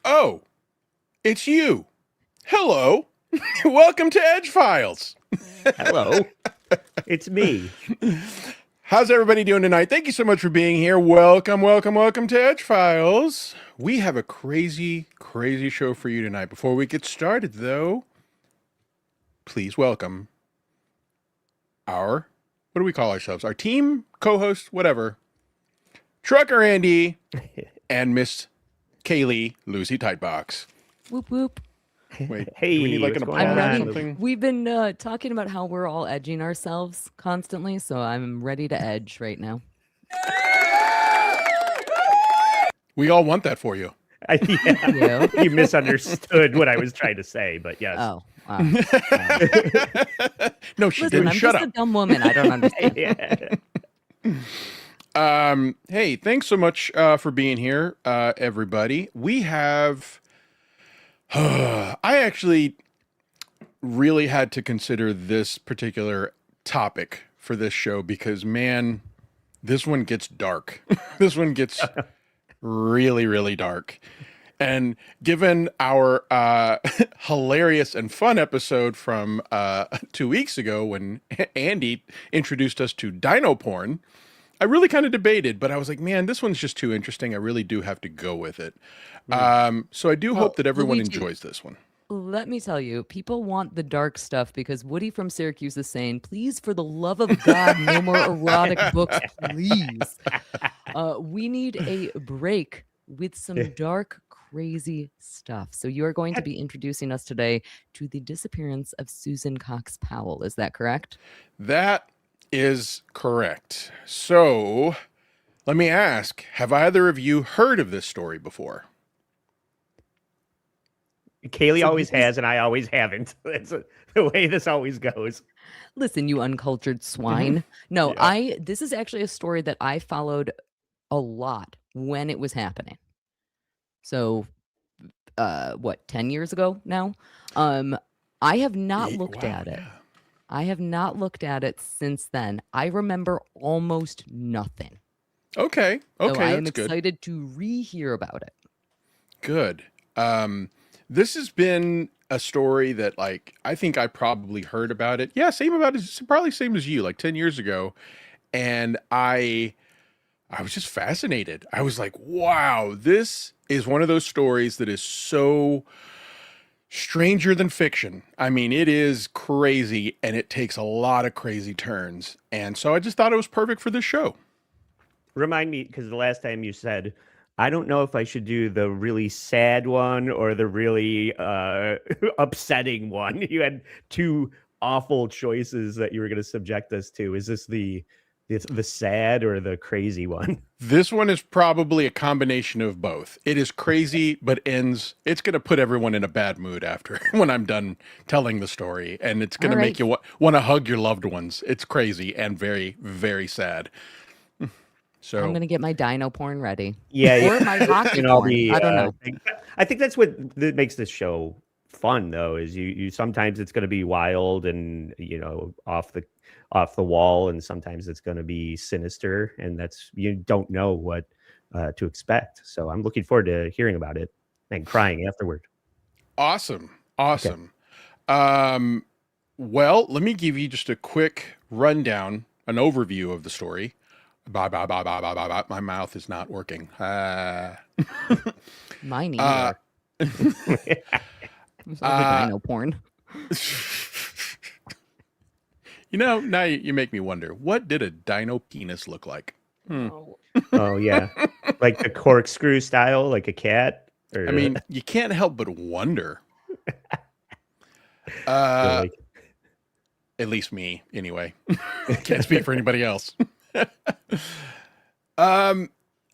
Oh, it's you. Hello. Welcome to Edge Files. Hello. It's me. How's everybody doing tonight? Thank you so much for being here. Welcome to Edge Files. We have a crazy show for you tonight. Before we get started, though, please welcome our, what do we call ourselves? Our team, co-host, whatever. Trucker Andy and Miss Kaylee Lucy Tightbox. Whoop whoop. Wait, Hey, do we need like an what's going applause or on? something? We've been talking about how we're all edging ourselves constantly, so I'm ready to edge right now. We all want that for you. Yeah. You misunderstood what I was trying to say, but yes. Oh. No, she Listen, didn't. I'm Shut just up. a dumb woman. I don't understand. Hey, thanks so much for being here, everybody. We have... I actually really had to consider this particular topic for this show because, man, this one gets dark. This one gets really dark. And given our hilarious and fun episode from 2 weeks ago when Andy introduced us to dino porn, I really kind of debated, but I was like, man, this one's just too interesting. I really do have to go with it. So I do hope that everyone Luigi, enjoys this one. Let me tell you, people want the dark stuff because Woody from Syracuse is saying, please, for the love of God, no more erotic books, please. We need a break with some dark, crazy stuff. So you are going to be introducing us today to the disappearance of Susan Cox Powell. Is that correct? That is correct. So let me ask, have either of you heard of this story before? Kaylee always has, and I always haven't. That's the way this always goes. Listen, you uncultured swine. No, Yeah. this is actually a story that I followed a lot when it was happening. So, 10 years ago now? I have not looked at it. Yeah. I have not looked at it since then. I remember almost nothing. Okay. So I am That's good. excited to rehear about it. Good. This has been a story that, like, I think I probably heard about it. Yeah, probably same as you, like 10 years ago. And I was just fascinated. I was like, wow, this is one of those stories that is so stranger than fiction. I mean, it is crazy and it takes a lot of crazy turns. And so I just thought it was perfect for this show. Remind me, because the last time you said, I don't know if I should do the really sad one or the really upsetting one. You had two awful choices that you were going to subject us to. Is this the sad or the crazy one? This one is probably a combination of both. It is crazy, but it's going to put everyone in a bad mood after when I'm done telling the story. And it's going to make you want to hug your loved ones. It's crazy and very, very sad. So I'm going to get my dino porn ready. Yeah. Or my hockey porn. I don't know. I think that's what makes this show fun, though, is you sometimes it's going to be wild and, off the wall, and sometimes it's going to be sinister, and you don't know what to expect. So I'm looking forward to hearing about it and crying afterward. Awesome. Okay. Well, let me give you just a quick rundown, an overview of the story. My mouth is not working. Mine either. Dino porn. Now you make me wonder, what did a dino penis look like? Oh, yeah. Like the corkscrew style, like a cat? I mean, you can't help but wonder. Really? At least me, anyway. Can't speak for anybody else.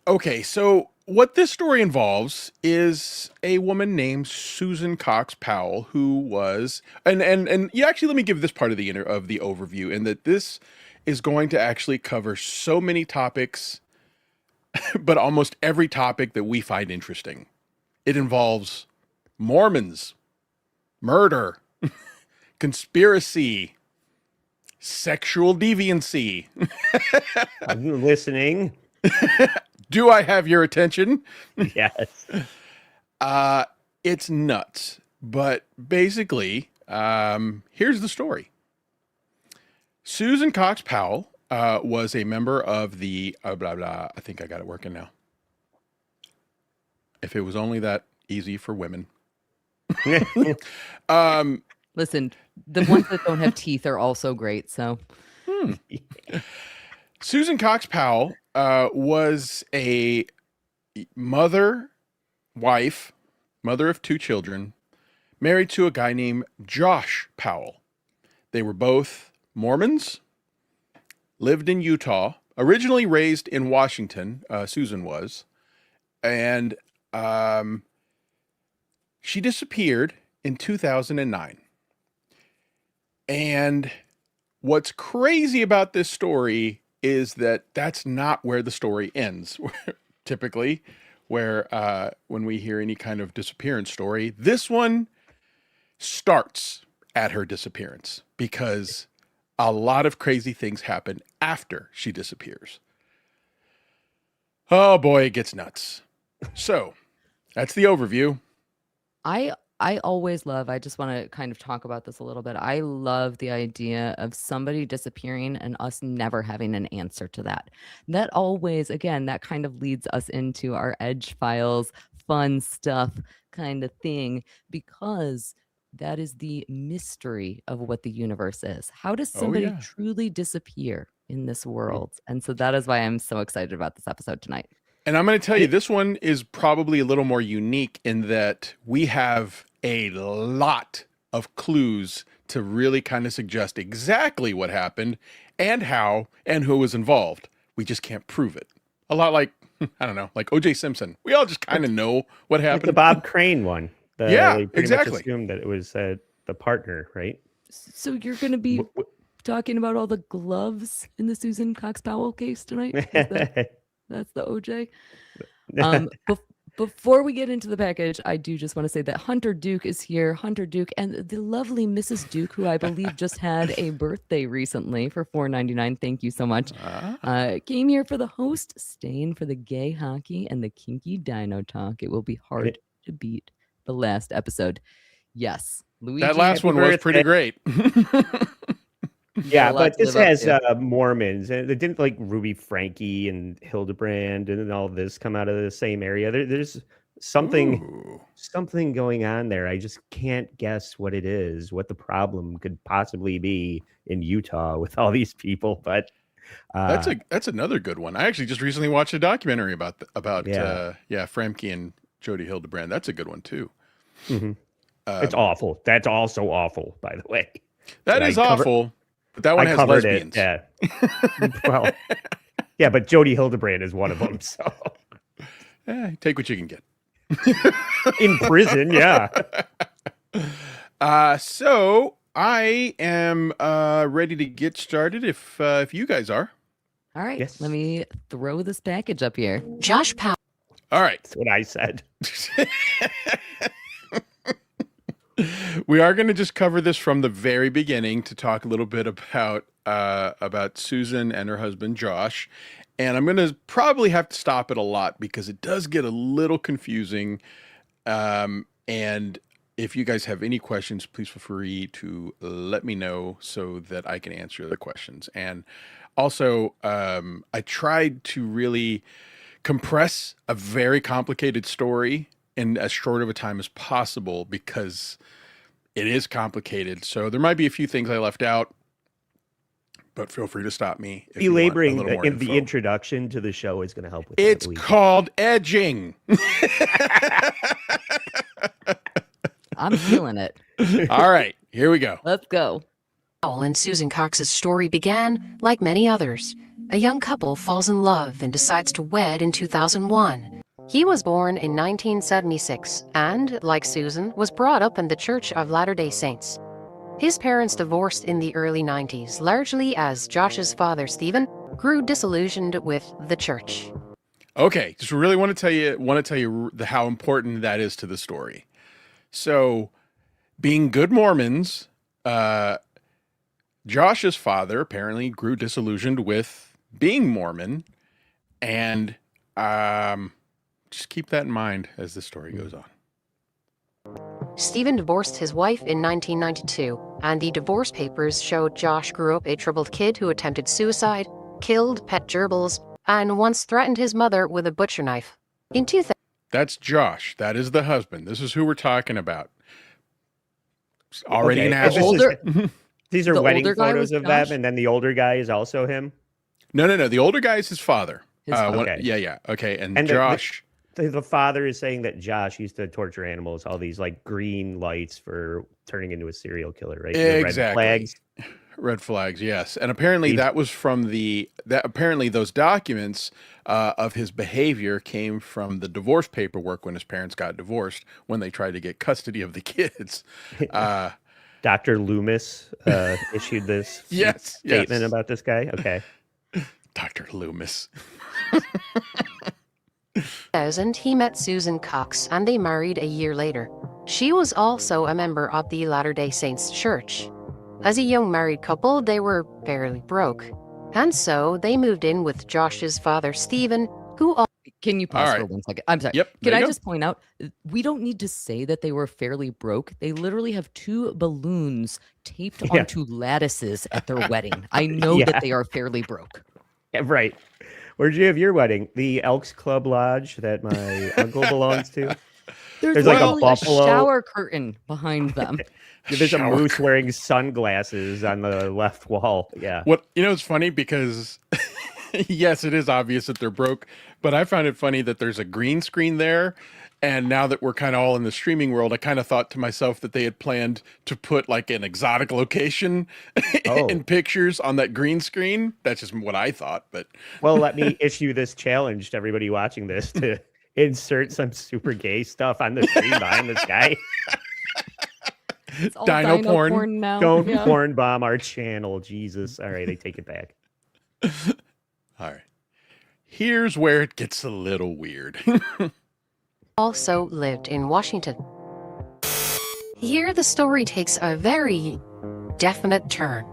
Okay, so what this story involves is a woman named Susan Cox Powell, who was, and you actually, let me give this part of the overview, and that this is going to actually cover so many topics, but almost every topic that we find interesting. It involves Mormons, murder, conspiracy, sexual deviancy. I'm listening. Do I have your attention? Yes. It's nuts. But basically, here's the story. Susan Cox Powell was a member of the blah blah. I think I got it working now. If it was only that easy for women. Listen, the ones that don't have teeth are also great. So, Susan Cox Powell was a mother of 2 children, married to a guy named Josh Powell. They were both Mormons, lived in Utah, originally raised in Washington, Susan was, and she disappeared in 2009. And what's crazy about this story is that that's not where the story ends. Typically, where when we hear any kind of disappearance story, this one starts at her disappearance because a lot of crazy things happen after she disappears. Oh boy, it gets nuts. So that's the overview. I always love, I just want to kind of talk about this a little bit. I love the idea of somebody disappearing and us never having an answer to that. That always, again, that kind of leads us into our Edge Files fun stuff kind of thing, because that is the mystery of what the universe is. How does somebody yeah. truly disappear in this world? And so that is why I'm so excited about this episode tonight. And I'm going to tell you, this one is probably a little more unique in that we have a lot of clues to really kind of suggest exactly what happened and how and who was involved. We just can't prove it. A lot like, I don't know, like O.J. Simpson. We all just kind of know what happened. Like the Bob Crane one. Yeah, they pretty exactly. much assumed that it was the partner, right? So you're going to be talking about all the gloves in the Susan Cox Powell case tonight? That's the OJ. Before we get into the package, I do just want to say that Hunter Duke is here. Hunter Duke and the lovely Mrs. Duke, who I believe just had a birthday recently for $4.99. Thank you so much. Came here for the host, staying for the gay hockey and the kinky dino talk. It will be hard to beat the last episode. Yes, Luigi. That last one was pretty great. Yeah, but this has Mormons, and it didn't like Ruby Frankie and Hildebrand and all this come out of the same area. There's something going on there. I just can't guess what it is, what the problem could possibly be in Utah with all these people. But that's another good one. I actually just recently watched a documentary about Frankie and Jody Hildebrand. That's a good one too. Mm-hmm. It's awful. That's also awful, by the way. That is awful. But that one has lesbians. Yeah. Well, yeah, but Jody Hildebrand is one of them. So take what you can get. In prison, yeah. So I am ready to get started if you guys are. All right. Let me throw this package up here. Josh Powell. All right. That's what I said. We are going to just cover this from the very beginning to talk a little bit about Susan and her husband, Josh. And I'm going to probably have to stop it a lot because it does get a little confusing. And if you guys have any questions, please feel free to let me know so that I can answer the questions. And also, I tried to really compress a very complicated story in as short of a time as possible because it is complicated. So there might be a few things I left out, but feel free to stop me. Belaboring in the introduction to the show is going to help with it's that. It's called edging. I'm feeling it. All right, here we go. Let's go. Powell and Susan Cox's story began like many others. A young couple falls in love and decides to wed in 2001. He was born in 1976 and, like Susan, was brought up in the Church of Latter-day Saints. His parents divorced in the early 90s, largely as Josh's father, Stephen, grew disillusioned with the church. Okay, just really want to tell you how important that is to the story. So, being good Mormons, Josh's father apparently grew disillusioned with being Mormon, and just keep that in mind as the story goes on. Stephen divorced his wife in 1992, and the divorce papers showed Josh grew up a troubled kid who attempted suicide, killed pet gerbils, and once threatened his mother with a butcher knife. In 2000, That's Josh. That is the husband. This is who we're talking about. He's already Okay, an and this asshole. Older- These are The wedding older guy photos was of Josh? them, and then the older guy is also him. No. The older guy is his father. His father. Okay. Yeah. Okay. And, And Josh. The father is saying that Josh used to torture animals, all these like green lights for turning into a serial killer, right? The Exactly. red flags. Red flags, yes. And apparently He's- that was from apparently those documents of his behavior came from the divorce paperwork when his parents got divorced, when they tried to get custody of the kids. Dr. Loomis issued this Yes. statement about this guy. Okay. Dr. Loomis. 2000, he met Susan Cox, and they married a year later. She was also a member of the Latter-day Saints Church. As a young married couple, they were fairly broke. And so they moved in with Josh's father, Stephen, who Can you pause All for right. 1 second? I'm sorry. Yep, Can there I you go. just point out, we don't need to say that they were fairly broke. They literally have 2 balloons taped Yeah. onto lattices at their wedding. I know Yeah. that they are fairly broke. Yeah, right. Where'd you have your wedding? The Elks Club Lodge that my uncle belongs to. There's like a literally buffalo- shower curtain behind them. There's a Shower moose wearing sunglasses on the left wall. Yeah. It's funny because yes, it is obvious that they're broke, but I found it funny that there's a green screen there. And now that we're kind of all in the streaming world, I kind of thought to myself that they had planned to put like an exotic location Oh. in pictures on that green screen. That's just what I thought, but Well, let me issue this challenge to everybody watching this to insert some super gay stuff on the screen behind this guy. It's all Dino porn. now. Don't Yeah. porn bomb our channel, Jesus. All right, I take it back. all right. Here's where it gets a little weird. also lived in Washington. Here, the story takes a very definite turn.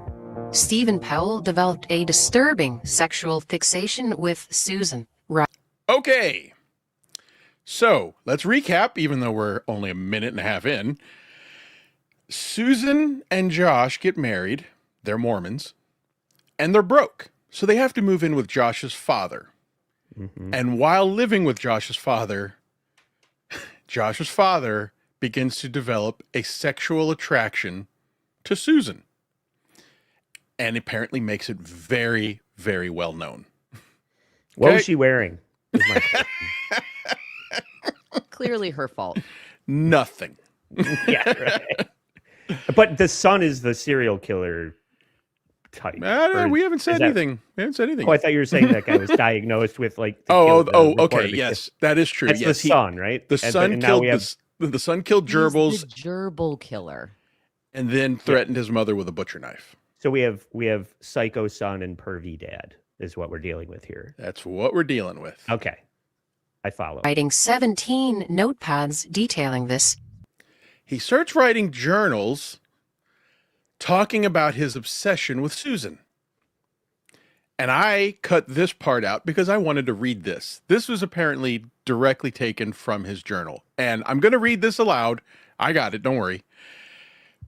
Stephen Powell developed a disturbing sexual fixation with Susan. Okay. So let's recap, even though we're only a minute and a half in. Susan and Josh get married. They're Mormons. And they're broke. So they have to move in with Josh's father. Mhm. And while living with Josh's father begins to develop a sexual attraction to Susan. And apparently makes it very, very well known. What Okay. was she wearing? Is my question. Clearly her fault. Nothing. Yeah, right. But the son is the serial killer type. or We haven't is said that- anything. We haven't said anything. Oh, I thought you were saying that guy was diagnosed with like. the Oh, report okay. of the Yes, kid. that is true. That's yes, the son, right? The And- son and now killed we have- the son killed He's gerbils the gerbil killer. and then threatened his mother with a butcher knife. So we have psycho son and pervy dad is what we're dealing with here. That's what we're dealing with. Okay, I follow. Writing 17 notepads detailing this. He starts writing journals talking about his obsession with Susan. And I cut this part out because I wanted to read this. This was apparently directly taken from his journal. And I'm going to read this aloud. I got it, don't worry.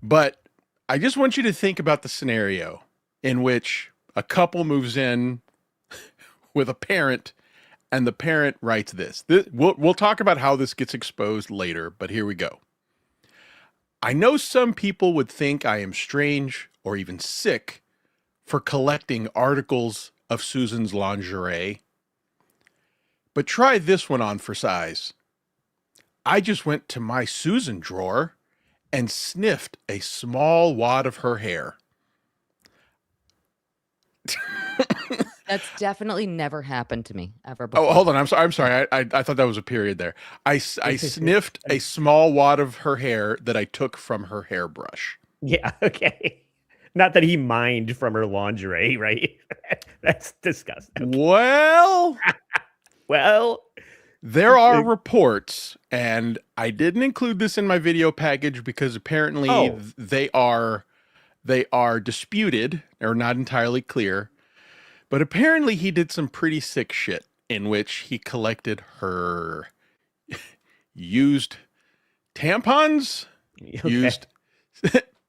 But I just want you to think about the scenario in which a couple moves in with a parent and the parent writes this. We'll talk about how this gets exposed later, but here we go. I know some people would think I am strange or even sick for collecting articles of Susan's lingerie, but try this one on for size. I just went to my Susan drawer and sniffed a small wad of her hair. That's definitely never happened to me ever before. Oh, hold on. I'm sorry. I thought that was a period there. I sniffed a small wad of her hair that I took from her hairbrush. Yeah, okay. Not that he mined from her lingerie, right? That's disgusting. Well, Well, there are reports, and I didn't include this in my video package because apparently Oh. they are disputed or not entirely clear. But apparently he did some pretty sick shit in which he collected her used tampons Okay. used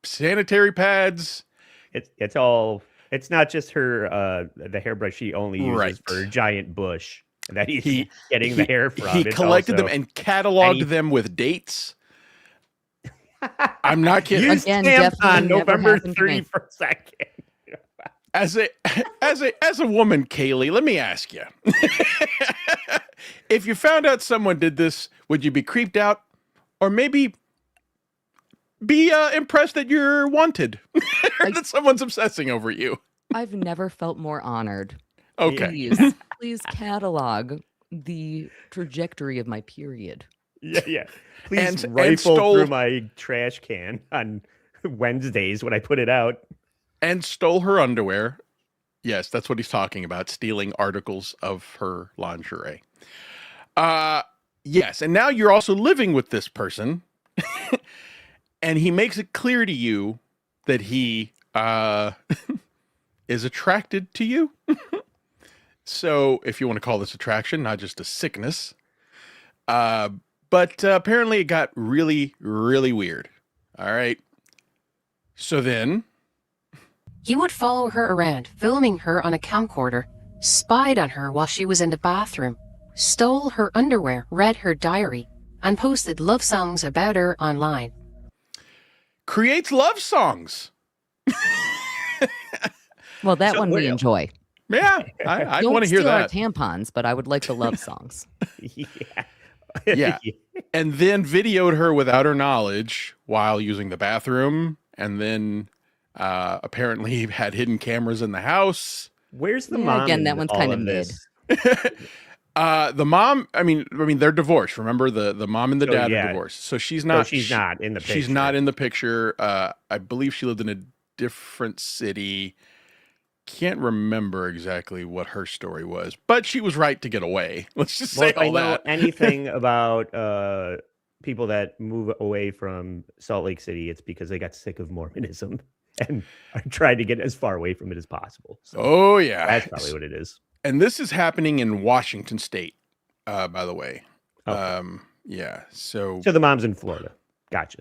sanitary pads. It's all. It's not just her. The hairbrush she only uses Right. for a giant bush that he's He getting the hair from. He It's collected them also and cataloged any- them with dates. I'm not kidding. Used Again, stamps definitely on never November happened to me. 31st. As a woman, Kaylee, let me ask you. If you found out someone did this, would you be creeped out, or maybe be impressed that you're wanted, or that someone's obsessing over you? I've never felt more honored. Okay. Please catalog the trajectory of my period. Yeah. Please And rifle stole- through my trash can on Wednesdays when I put it out. And stole her underwear. Yes, that's what he's talking about, stealing articles of her lingerie. Yes, and now you're also living with this person, and he makes it clear to you that he is attracted to you. So, if you want to call this attraction, not just a sickness. But apparently it got really, really weird. All right. So then... He would follow her around, filming her on a camcorder, spied on her while she was in the bathroom, stole her underwear, read her diary, and posted love songs about her online. creates love songs. Well, that So one we real. enjoy. Yeah, I Don't want to hear steal our that. tampons, but I would like the love songs. Yeah. Yeah. And then videoed her without her knowledge while using the bathroom, and then apparently had hidden cameras in the house. Where's the Yeah, mom? again, in that one's all kinda of mid. this? The mom, I mean, they're divorced. Remember, the mom and the So, dad yeah. are divorced. So she's So not. she's not in the picture. She's not in the picture. I believe she lived in a different city. Can't remember exactly what her story was, but she was right to get away. Let's just Well, say if I all know that. anything about people that move away from Salt Lake City, it's because they got sick of Mormonism and are trying to get as far away from it as possible. So Oh yeah, that's probably what it is. And this is happening in Washington State, by the way. Okay. Yeah. So So the mom's in Florida. Gotcha.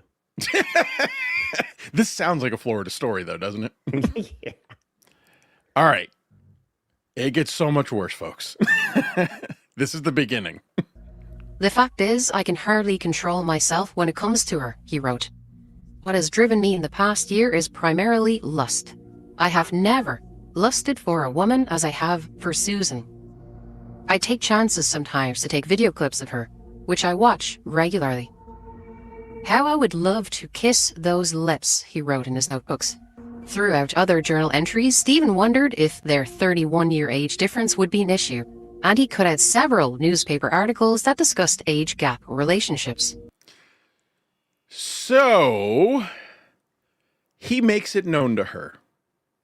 this sounds like a Florida story, though, doesn't it? Yeah. All right. It gets so much worse, folks. This is the beginning. The fact is, I can hardly control myself when it comes to her, he wrote. What has driven me in the past year is primarily lust. I have never lusted for a woman as I have for Susan. I take chances sometimes to take video clips of her, which I watch regularly. How I would love to kiss those lips, he wrote in his notebooks. Throughout other journal entries, Stephen wondered if their 31-year age difference would be an issue, and he cut out several newspaper articles that discussed age gap relationships. So he makes it known to her.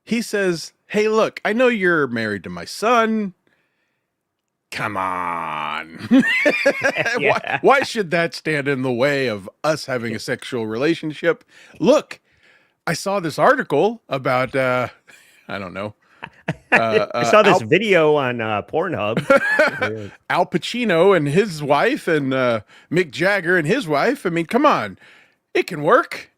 He says, "Hey, look, I know you're married to my son. Come on." Yeah. Why should that stand in the way of us having a sexual relationship? Look, I saw this article about, I don't know. I saw this video on Pornhub. Al Pacino and his wife and Mick Jagger and his wife. I mean, come on, it can work.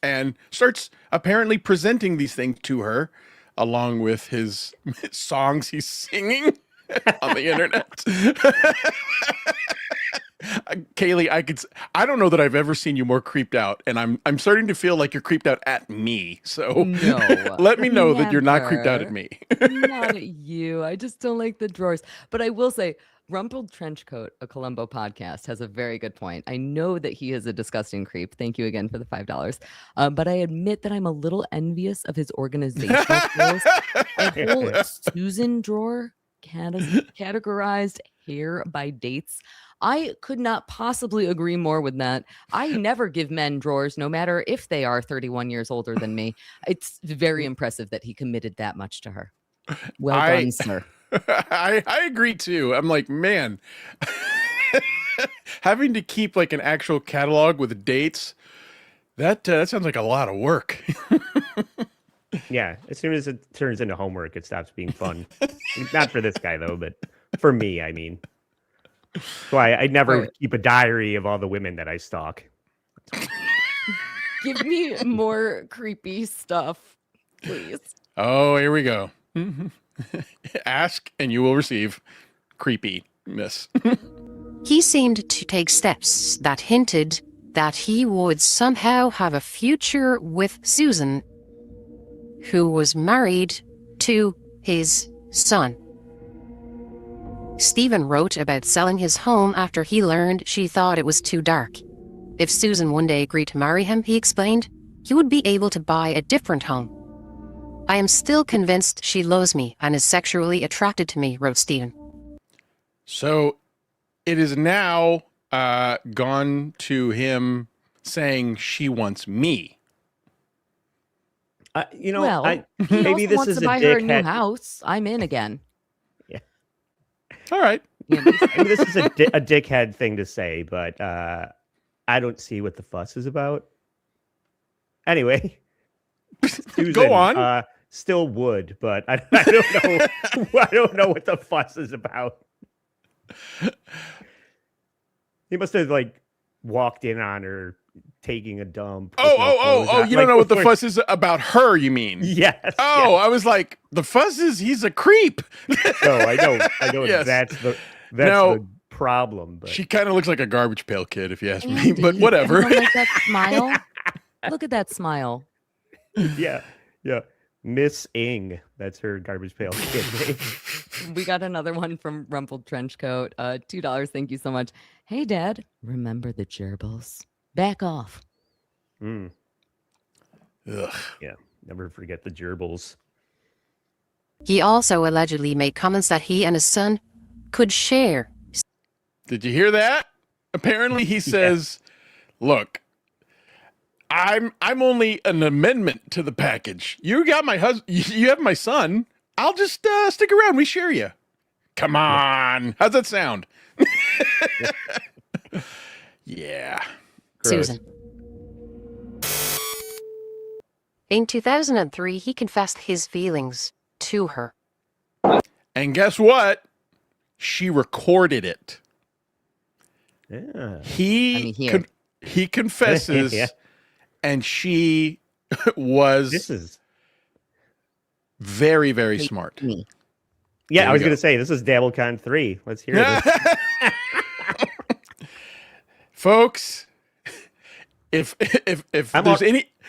And starts apparently presenting these things to her along with his songs he's singing on the internet. Kaylee, I don't know that I've ever seen you more creeped out, and I'm starting to feel like you're creeped out at me. So No, let me know that you're not creeped out at never. me. Not at you. I just don't like the drawers. But I will say, Rumpled Trenchcoat, a Columbo podcast, has a very good point. I know that he is a disgusting creep. Thank you again for the $5. But I admit that I'm a little envious of his organizational skills. A whole Susan drawer categorized hair by dates. I could not possibly agree more with that. I never give men drawers, no matter if they are 31 years older than me. It's very impressive that he committed that much to her. Well done, sir. I agree too. I'm like, man, having to keep like an actual catalog with dates, that sounds like a lot of work. Yeah, as soon as it turns into homework, it stops being fun. Not for this guy though, but for me, I mean. So I never Right. keep a diary of all the women that I stalk. Give me more creepy stuff, please. Oh, here we go. Ask and you will receive. Creepy, miss. He seemed to take steps that hinted that he would somehow have a future with Susan, who was married to his son. Stephen wrote about selling his home after he learned she thought it was too dark. If Susan one day agreed to marry him, he explained, he would be able to buy a different home. I am still convinced she loves me and is sexually attracted to me, wrote Stephen. So it is now gone to him saying she wants me. Well, he maybe also this wants is to a buy her a new dickhead. house. I'm in again. All right. Andy. I mean, this is a dickhead thing to say, but I don't see what the fuss is about. Anyway, Susan, Go on. Still would, but I don't know. I don't know what the fuss is about. He must have walked in on her taking a dump. with no clothes Oh! on, You don't know what the before- fuss is about her? You mean? Yes. Oh, yes. I was like, the fuss is he's a creep. No, I know. Yes. That's the problem. But She kind of looks like a garbage pail kid, if you ask me. Andy, But whatever. you don't like that smile? Look at that smile. yeah. Miss Ing, that's her garbage pail kid name. We got another one from Rumpled Trenchcoat. $2. Thank you so much. Hey, Dad. Remember the gerbils? Back off. Mm, Ugh. yeah, never forget the gerbils. He also allegedly made comments that he and his son could share. Did you hear that? Apparently, he says, "Look, I'm only an amendment to the package. You got my husband. You have my son. I'll just stick around. We share you. Come on. How's that sound?" Yeah. Gross. Susan. In 2003, he confessed his feelings to her. And guess what? She recorded it. Yeah. He confesses, Yeah. and she was This is very, very smart. Me. Yeah, There I was you go. going to say, this is DabbleCon 3. Let's hear this. Folks, if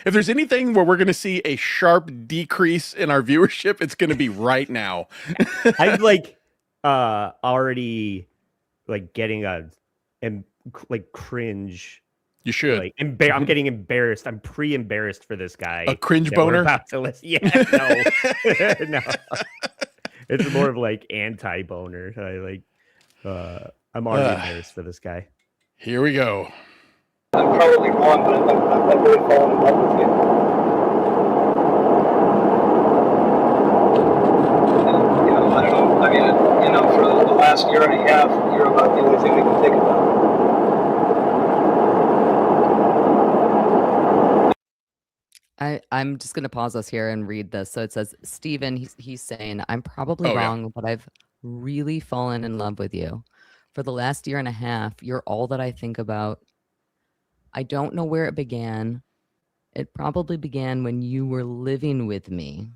there's anything where we're going to see a sharp decrease in our viewership, it's going to be right now. I'm already getting cringe. You should. I'm getting embarrassed. I'm pre-embarrassed for this guy. A cringe that we're boner? about to listen. Yeah, no. No. It's more of anti-boner. I'm already embarrassed for this guy. Here we go. I'm probably wrong, but I'm really falling in love with you. And, I don't know. I mean, for the last year and a half, you're about the only thing we can think about. I'm just going to pause us here and read this. So it says, Stephen, he's saying, I'm probably Oh, yeah. wrong, but I've really fallen in love with you. For the last year and a half, you're all that I think about. I don't know where it began. It probably began when you were living with me.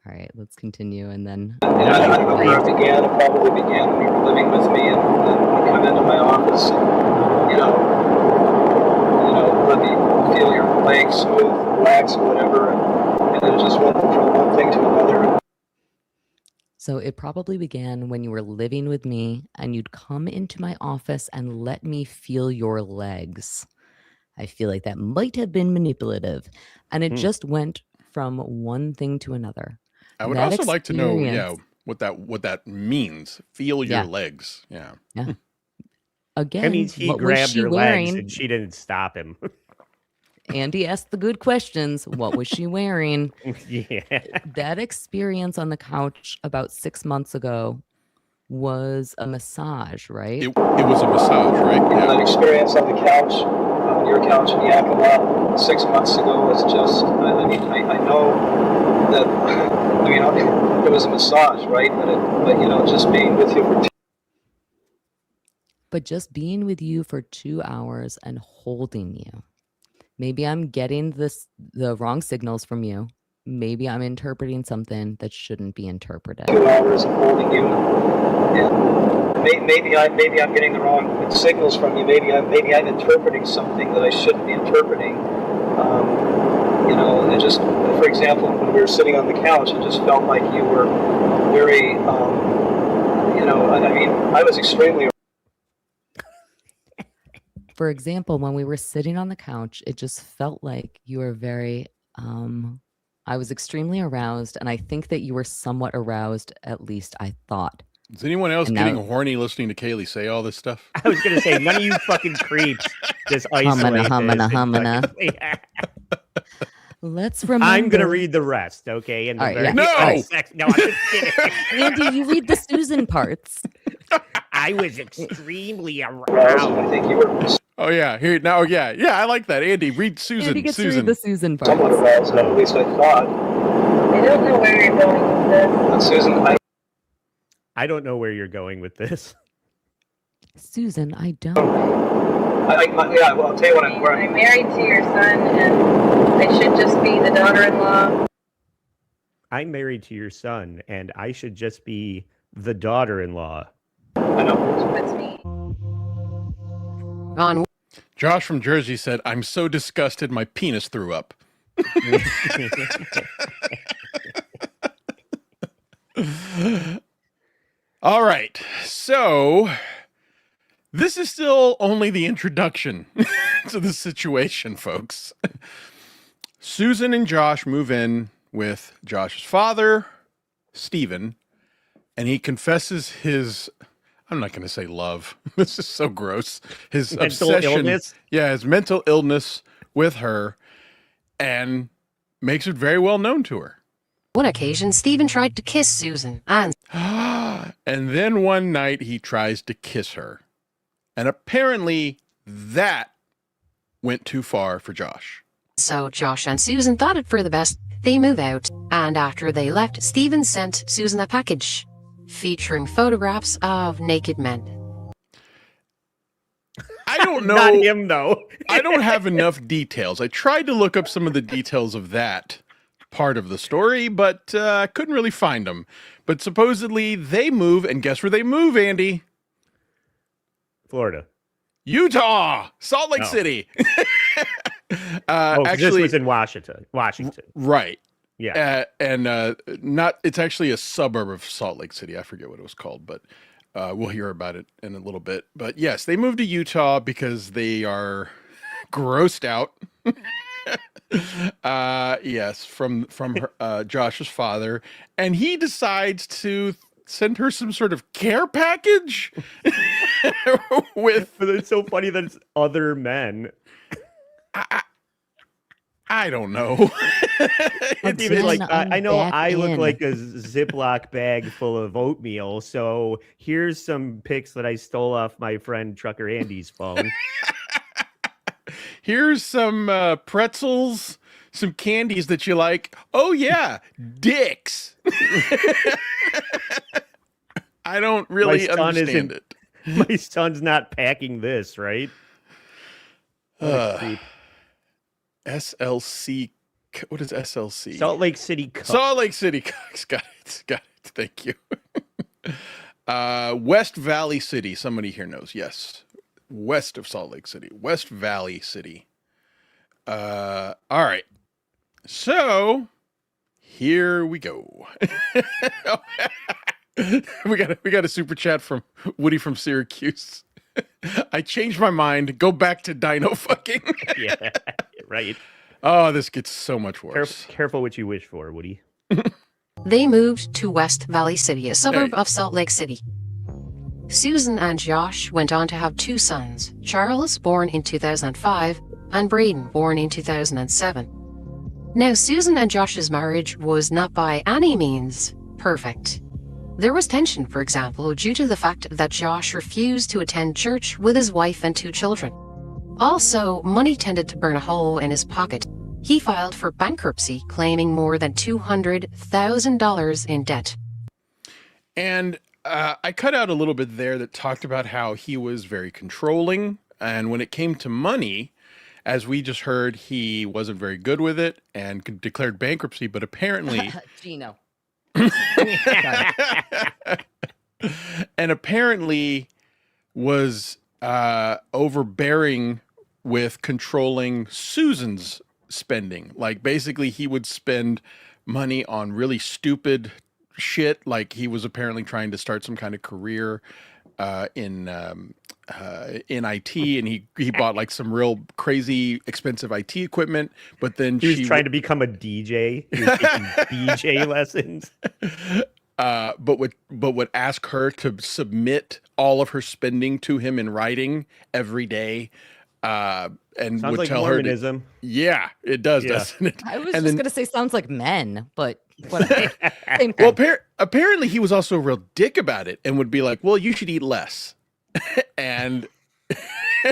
All right, let's continue. And then And I don't know where it began. It probably began when you were living with me and you come into my office and, let me feel your legs smooth, relax, or whatever. And then it just went from one thing to another. So it probably began when you were living with me and you'd come into my office and let me feel your legs. I feel like that might have been manipulative. And it just went from one thing to another. I would That also like to know, experience- what that means. Feel your Yeah. legs. Yeah. Again, That means he what was grabbed she her wearing? legs and she didn't stop him. Andy asked the good questions. What was she wearing? Yeah. That experience on the couch about 6 months ago was a massage, right? It was a massage, right? That Yeah. experience on the couch, on your couch in Yakima 6 months ago was just, I know that, it was a massage, right? But just being with you for But just being with you for 2 hours and holding you. Maybe I'm getting the wrong signals from you. Maybe I'm interpreting something that shouldn't be interpreted. 2 hours of holding you, and maybe I'm getting the wrong signals from you. Maybe I'm interpreting something that I shouldn't be interpreting. You know, it just, for example, when we were sitting on the couch, it just felt like you were very, you know, I mean, I was extremely. For example, when we were sitting on the couch, it just felt like you were very, I was extremely aroused, and I think that you were somewhat aroused, at least I thought. Is anyone else And getting now- horny listening to Kaylee say all this stuff? I was gonna say none of you fucking creeps just isolate Humana, this. and humana. fucking- Yeah. Let's remember. I'm gonna read the rest, okay? And All right, yeah. No! no, I'm just kidding. Andy, you read the Susan parts. I was extremely aroused, aroused. and I think you were Oh yeah, here now. Yeah, I like that. Andy, read Susan. Andy gets to Susan. read the Susan somewhat parts. aroused, at least I thought. I don't know where you're going with this. And Susan, I don't know where you're going with this. Susan, I don't. yeah, well, I'll tell you what I'm I'm married to your son, and I should just be the daughter-in-law. I'm married to your son, and I should just be the daughter-in-law. I know. That's me. On Josh from Jersey said, "I'm so disgusted, my penis threw up." All right, so this is still only the introduction to the situation, folks. Susan and Josh move in with Josh's father, Stephen, and he confesses his, I'm not going to say love. This is so gross. His Mental obsession. illness? Yeah, his mental illness with her, and makes it very well known to her. one occasion, Stephen tried to kiss Susan, and And then one night he tries to kiss her. And apparently that went too far for Josh. so Josh and Susan thought it for the best. They move out, and after they left, Stephen sent Susan a package featuring photographs of naked men. I don't know. Not him, though. I don't have enough details. I tried to look up some of the details of that part of the story, but I couldn't really find them. But supposedly they move, and guess where they move, Andy? Florida. Utah, Salt Lake Oh. City. Oh, actually, this was in Washington. right. Yeah. Not, it's actually a suburb of Salt Lake City. I forget what it was called, but we'll hear about it in a little bit. But yes, they moved to Utah because they are grossed out. Yes, from her, Josh's father, and he decides to send her some sort of care package with. But it's so funny that it's other men. I don't know. It's Again, even like, I'm I know back I look in. like a Ziploc bag full of oatmeal, so here's some pics that I stole off my friend Trucker Andy's phone. Here's some pretzels, some candies that you like. Oh yeah, dicks. I don't really My son understand isn't- it. My son's not packing this, right? What a creep. SLC. What is SLC? Salt Lake City Cup. Salt Lake City. Got it. Got it. Thank you. West Valley City. Somebody here knows. Yes. West of Salt Lake City. West Valley City. All right. So here we go. we got a super chat from Woody from Syracuse. I changed my mind. Go back to dino fucking. Yeah, right. Oh, this gets so much worse. Careful what you wish for, Woody. They moved to West Valley City, a suburb Hey. of Salt Lake City. Susan and Josh went on to have two sons, Charles, born in 2005, and Braden, born in 2007. Now, Susan and Josh's marriage was not by any means perfect. There was tension, for example, due to the fact that Josh refused to attend church with his wife and two children. Also, money tended to burn a hole in his pocket. He filed for bankruptcy, claiming more than $200,000 in debt. And I cut out a little bit there that talked about how he was very controlling. And when it came to money, As we just heard, he wasn't very good with it and declared bankruptcy, but apparently Gino. and apparently was overbearing with controlling Susan's spending. Like basically he would spend money on really stupid shit. Like he was apparently trying to start some kind of career in IT, and he bought like some real crazy expensive IT equipment, but then he was trying to become a DJ. He was taking DJ lessons. But would ask her to submit all of her spending to him in writing every day. And Sounds would like tell Mormonism. her yeah, it does, doesn't it? I was And just then- gonna say sounds like men, but whatever. Same thing. Well, apparently he was also a real dick about it and would be like, well, you should eat less. And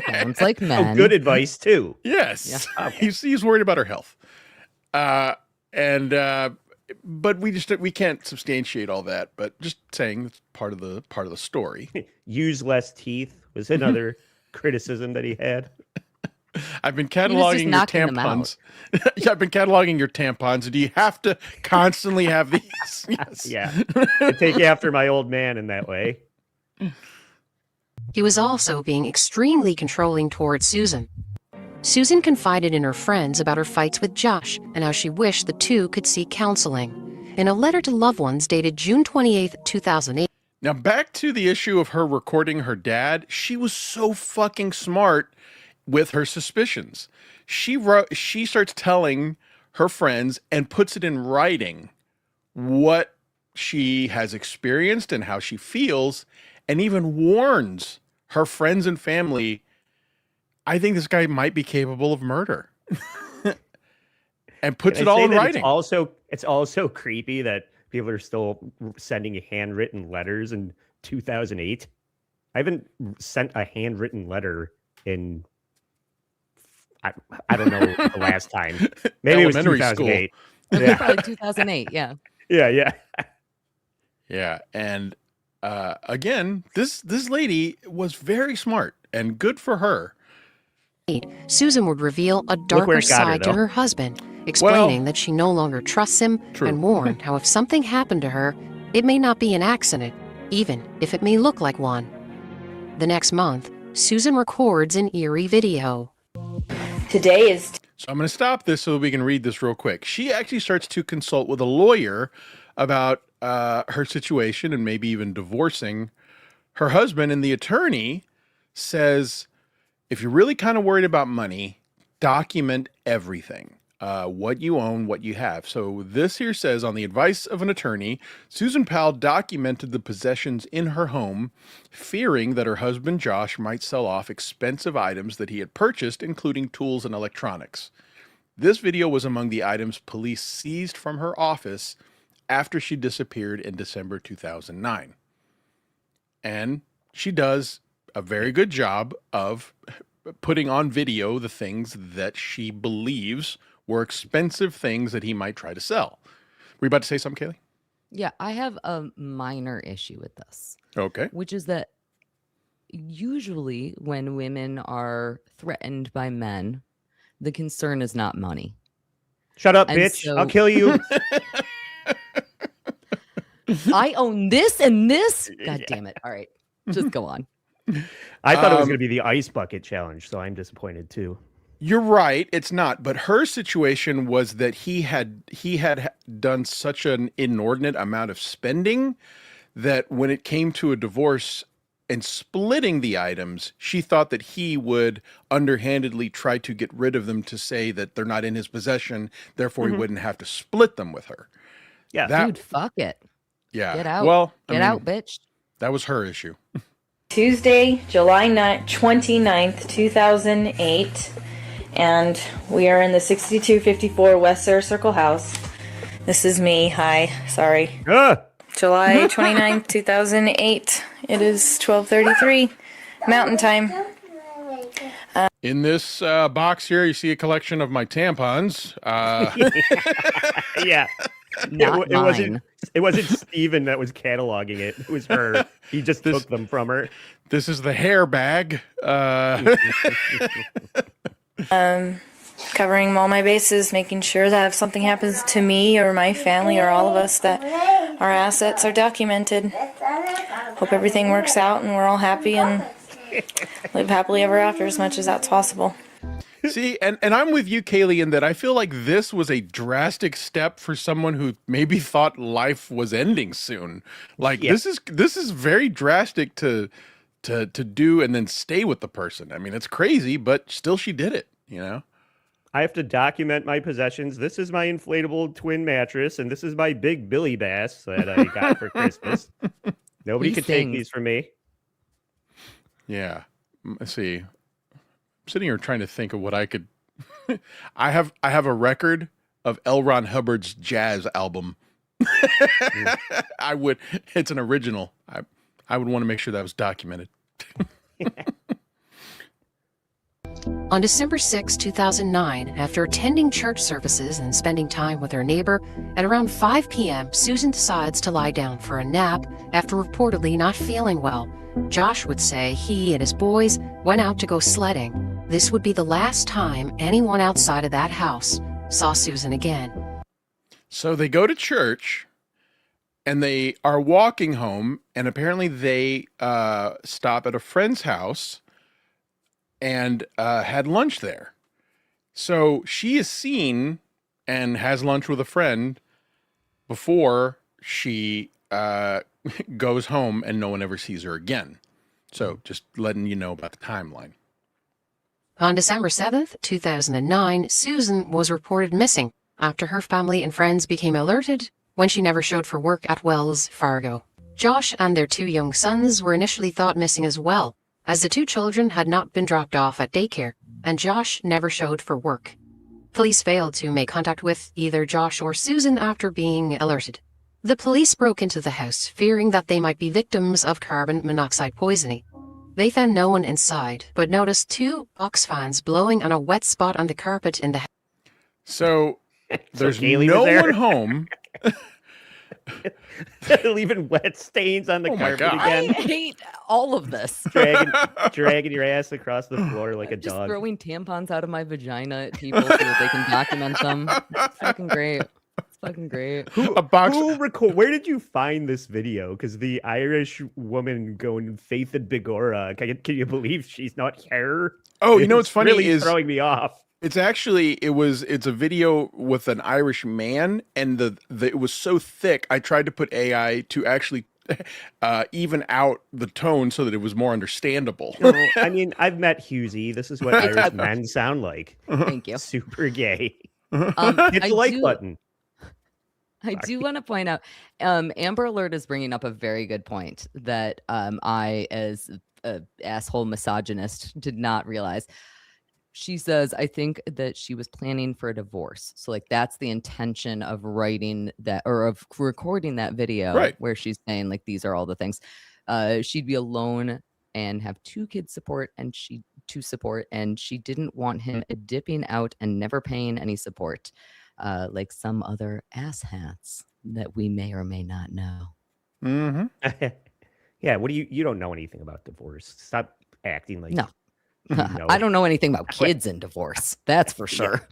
Sounds like men. Oh, good advice too. yes, Yeah. he's worried about her health. But we can't substantiate all that, but just saying it's part of the story. Use less teeth was another criticism that he had. I've been was just cataloging your knocking them out. tampons. Yeah, I've been cataloging your tampons. Do you have to constantly have these? Yes. Yeah. I take after my old man in that way. He was also being extremely controlling towards Susan. Susan confided in her friends about her fights with Josh and how she wished the two could seek counseling. In a letter to loved ones dated June 28, 2008, Now back to the issue of her recording her dad. She was so fucking smart with her suspicions. She starts telling her friends and puts it in writing what she has experienced and how she feels, and even warns her friends and family, I think this guy might be capable of murder. And puts Can it I all say in that writing. It's also creepy that people are still sending handwritten letters in 2008. I haven't sent a handwritten letter in I don't know the last time. Maybe it was Elementary school. 2008. It was Yeah. probably 2008. Yeah. Yeah. Yeah, and again, this lady was very smart and good for her. Susan would reveal a where darker it got her, side to though. her husband, explaining Well- that she no longer trusts him True. and warned how if something happened to her, it may not be an accident, even if it may look like one. The next month, Susan records an eerie video. Today is So I'm going to stop this so that we can read this real quick. She actually starts to consult with a lawyer about her situation and maybe even divorcing her husband. And the attorney says, if you're really kind of worried about money, document everything, what you own, what you have. So this here says, on the advice of an attorney, Susan Powell documented the possessions in her home, fearing that her husband Josh might sell off expensive items that he had purchased, including tools and electronics. This video was among the items police seized from her office after she disappeared in December 2009. And she does a very good job of putting on video the things that she believes were expensive things that he might try to sell. Were you about to say something, Kaylee? Yeah. I have a minor issue with this, Okay. which is that usually when women are threatened by men, the concern is not money. Shut up, And bitch. so- I'll kill you. I own this and this. God Yeah. damn it. All right. Just go on. I thought it was Um, going to be the ice bucket challenge, so I'm disappointed too. You're right. It's not. But her situation was that he had done such an inordinate amount of spending that when it came to a divorce and splitting the items, she thought that he would underhandedly try to get rid of them to say that they're not in his possession. Therefore, he wouldn't have to split them with her. Yeah. That- Dude, fuck it. Yeah. Get out. Well, I Get mean, out, bitch. That was her issue. Tuesday, July 29th, 2008, and we are in the 6254 West Sarah Circle house. This is me. Hi. Sorry. Ah! July 29th, 2008. It is 12:33 Mountain Time. In this box here, you see a collection of my tampons. Yeah. Not it wasn't. mine. It wasn't Steven that was cataloging it. It was her. He just This- took them from her. This is the hair bag. Covering all my bases, making sure that if something happens to me or my family or all of us, that our assets are documented. Hope everything works out and we're all happy and live happily ever after as much as that's possible. See, and I'm with you, Kaylee, in that I feel like this was a drastic step for someone who maybe thought life was ending soon. Like this is very drastic to do and then stay with the person. I mean, it's crazy, but still she did it, you know? I have to document my possessions. This is my inflatable twin mattress, and this is my big Billy Bass that I got for Christmas. Nobody could take these from me. Yeah. Let's see. I'm sitting here trying to think of what I could. I have a record of L. Ron Hubbard's jazz album. It's an original. I would want to make sure that was documented. On December 6, 2009, after attending church services and spending time with her neighbor, at around 5 p.m., Susan decides to lie down for a nap after reportedly not feeling well. Josh would say he and his boys went out to go sledding. This would be the last time anyone outside of that house saw Susan again. So they go to church and they are walking home, and apparently they stop at a friend's house and had lunch there. So she is seen and has lunch with a friend before she goes home, and no one ever sees her again. So just letting you know about the timeline. On December 7th, 2009, Susan was reported missing after her family and friends became alerted when she never showed for work at Wells Fargo. Josh and their 2 young sons were initially thought missing as well, as the 2 children had not been dropped off at daycare, and Josh never showed for work. Police failed to make contact with either Josh or Susan after being alerted. The police broke into the house, fearing that they might be victims of carbon monoxide poisoning. They found no one inside, but noticed 2 box fans blowing on a wet spot on the carpet in the house. So there's Kaylee no was there? one home. Leaving wet stains on the Oh my carpet God. I again. hate all of this. dragging your ass across the floor like a Just dog. throwing tampons out of my vagina at people so that they can document them. It's fucking great. It's fucking great. A box. Where did you find this video? Because the Irish woman going Faith and Bigora, can you believe she's not here? Oh, you know what's It's funny really is throwing me off. it's actually it's a video with an Irish man, and it was so thick. I tried to put AI to actually even out the tone so that it was more understandable. No, I mean, I've met Husey. This is what Irish men sound like. Thank you. Super gay. I Hit the like do- button. I do want to point out, Amber Alert is bringing up a very good point that I, as an asshole misogynist, did not realize. She says, I think that she was planning for a divorce. So, like, that's the intention of writing that or of recording that video, Right. where she's saying, like, these are all the things. She'd be alone and have 2 kids and she didn't want him dipping out and never paying any support, like some other asshats that we may or may not know. Mm-hmm. Yeah, what do you don't know anything about divorce. Stop acting like No. you know. I don't know anything about kids and divorce. That's for sure.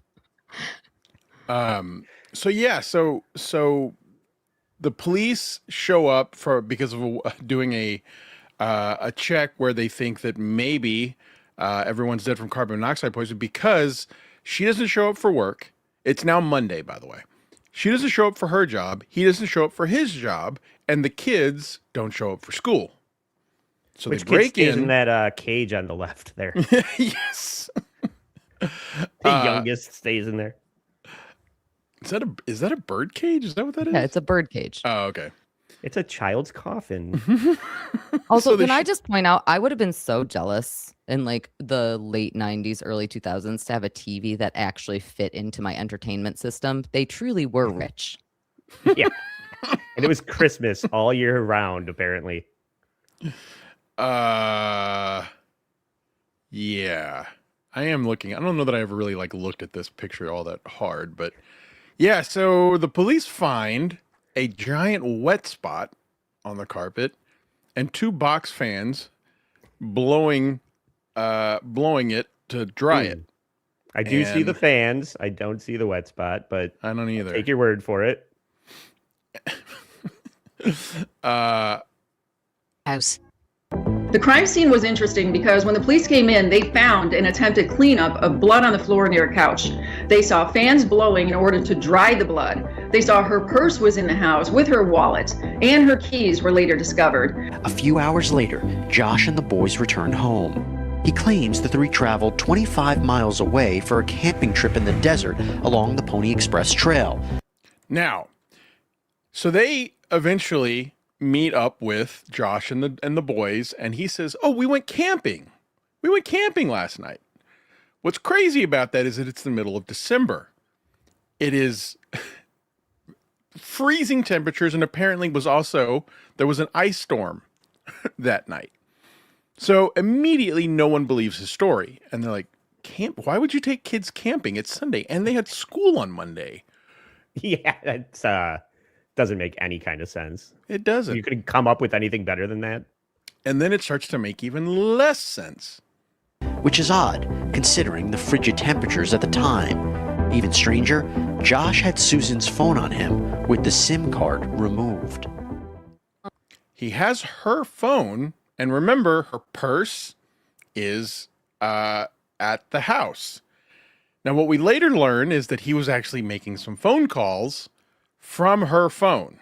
So yeah, so the police show up because of doing a check where they think that maybe everyone's dead from carbon monoxide poisoning because she doesn't show up for work. It's now Monday, by the way. She doesn't show up for her job. He doesn't show up for his job, and the kids don't show up for school. So Which they kid break stays in. in that cage on the left there? Yes. The youngest stays in there. Is that a bird cage? Is that what that is? Yeah, it's a bird cage. Oh, okay. It's a child's coffin. Also, So they can I just point out, I would have been so jealous in like the late 90s, early 2000s to have a TV that actually fit into my entertainment system. They truly were rich. Yeah. And it was Christmas all year round, apparently. Yeah. I am looking. I don't know that I ever really like looked at this picture all that hard, but yeah, so the police find a giant wet spot on the carpet and 2 box fans blowing it to dry it. I do see the And fans. I don't see the wet spot, but I don't either. take your word for it. House. The crime scene was interesting because when the police came in, they found an attempted cleanup of blood on the floor near a couch. They saw fans blowing in order to dry the blood. They saw her purse was in the house with her wallet, and her keys were later discovered. A few hours later, Josh and the boys returned home. He claims the three traveled 25 miles away for a camping trip in the desert along the Pony Express Trail. Now, so they eventually meet up with Josh and the boys, and he says, "Oh, we went camping. We went camping last night." What's crazy about that is that it's the middle of December. It is freezing temperatures, and apparently there was an ice storm that night. So immediately no one believes his story. And they're like, why would you take kids camping? It's Sunday. And they had school on Monday. Yeah, that doesn't make any kind of sense. It doesn't. You couldn't come up with anything better than that. And then it starts to make even less sense. Which is odd, considering the frigid temperatures at the time. Even stranger, Josh had Susan's phone on him with the SIM card removed. He has her phone, and remember, her purse is at the house. Now, what we later learn is that he was actually making some phone calls from her phone.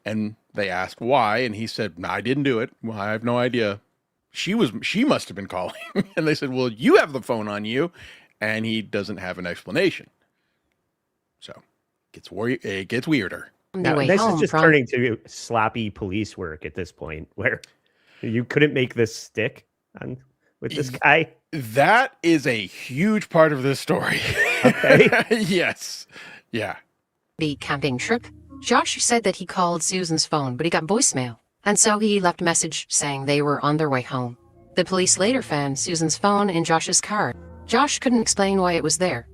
And they asked why, and he said, "No, I didn't do it. Well, I have no idea. She must have been calling." And they said, "Well, you have the phone on you," and he doesn't have an explanation. So it gets weirder. On their Now, way this home is just from turning to sloppy police work at this point, where you couldn't make this stick with this guy. That is a huge part of this story. Okay. Yes. Yeah. the camping trip, Josh said that he called Susan's phone, but he got voicemail, and so he left a message saying they were on their way home. The police later found Susan's phone in Josh's car. Josh couldn't explain why it was there.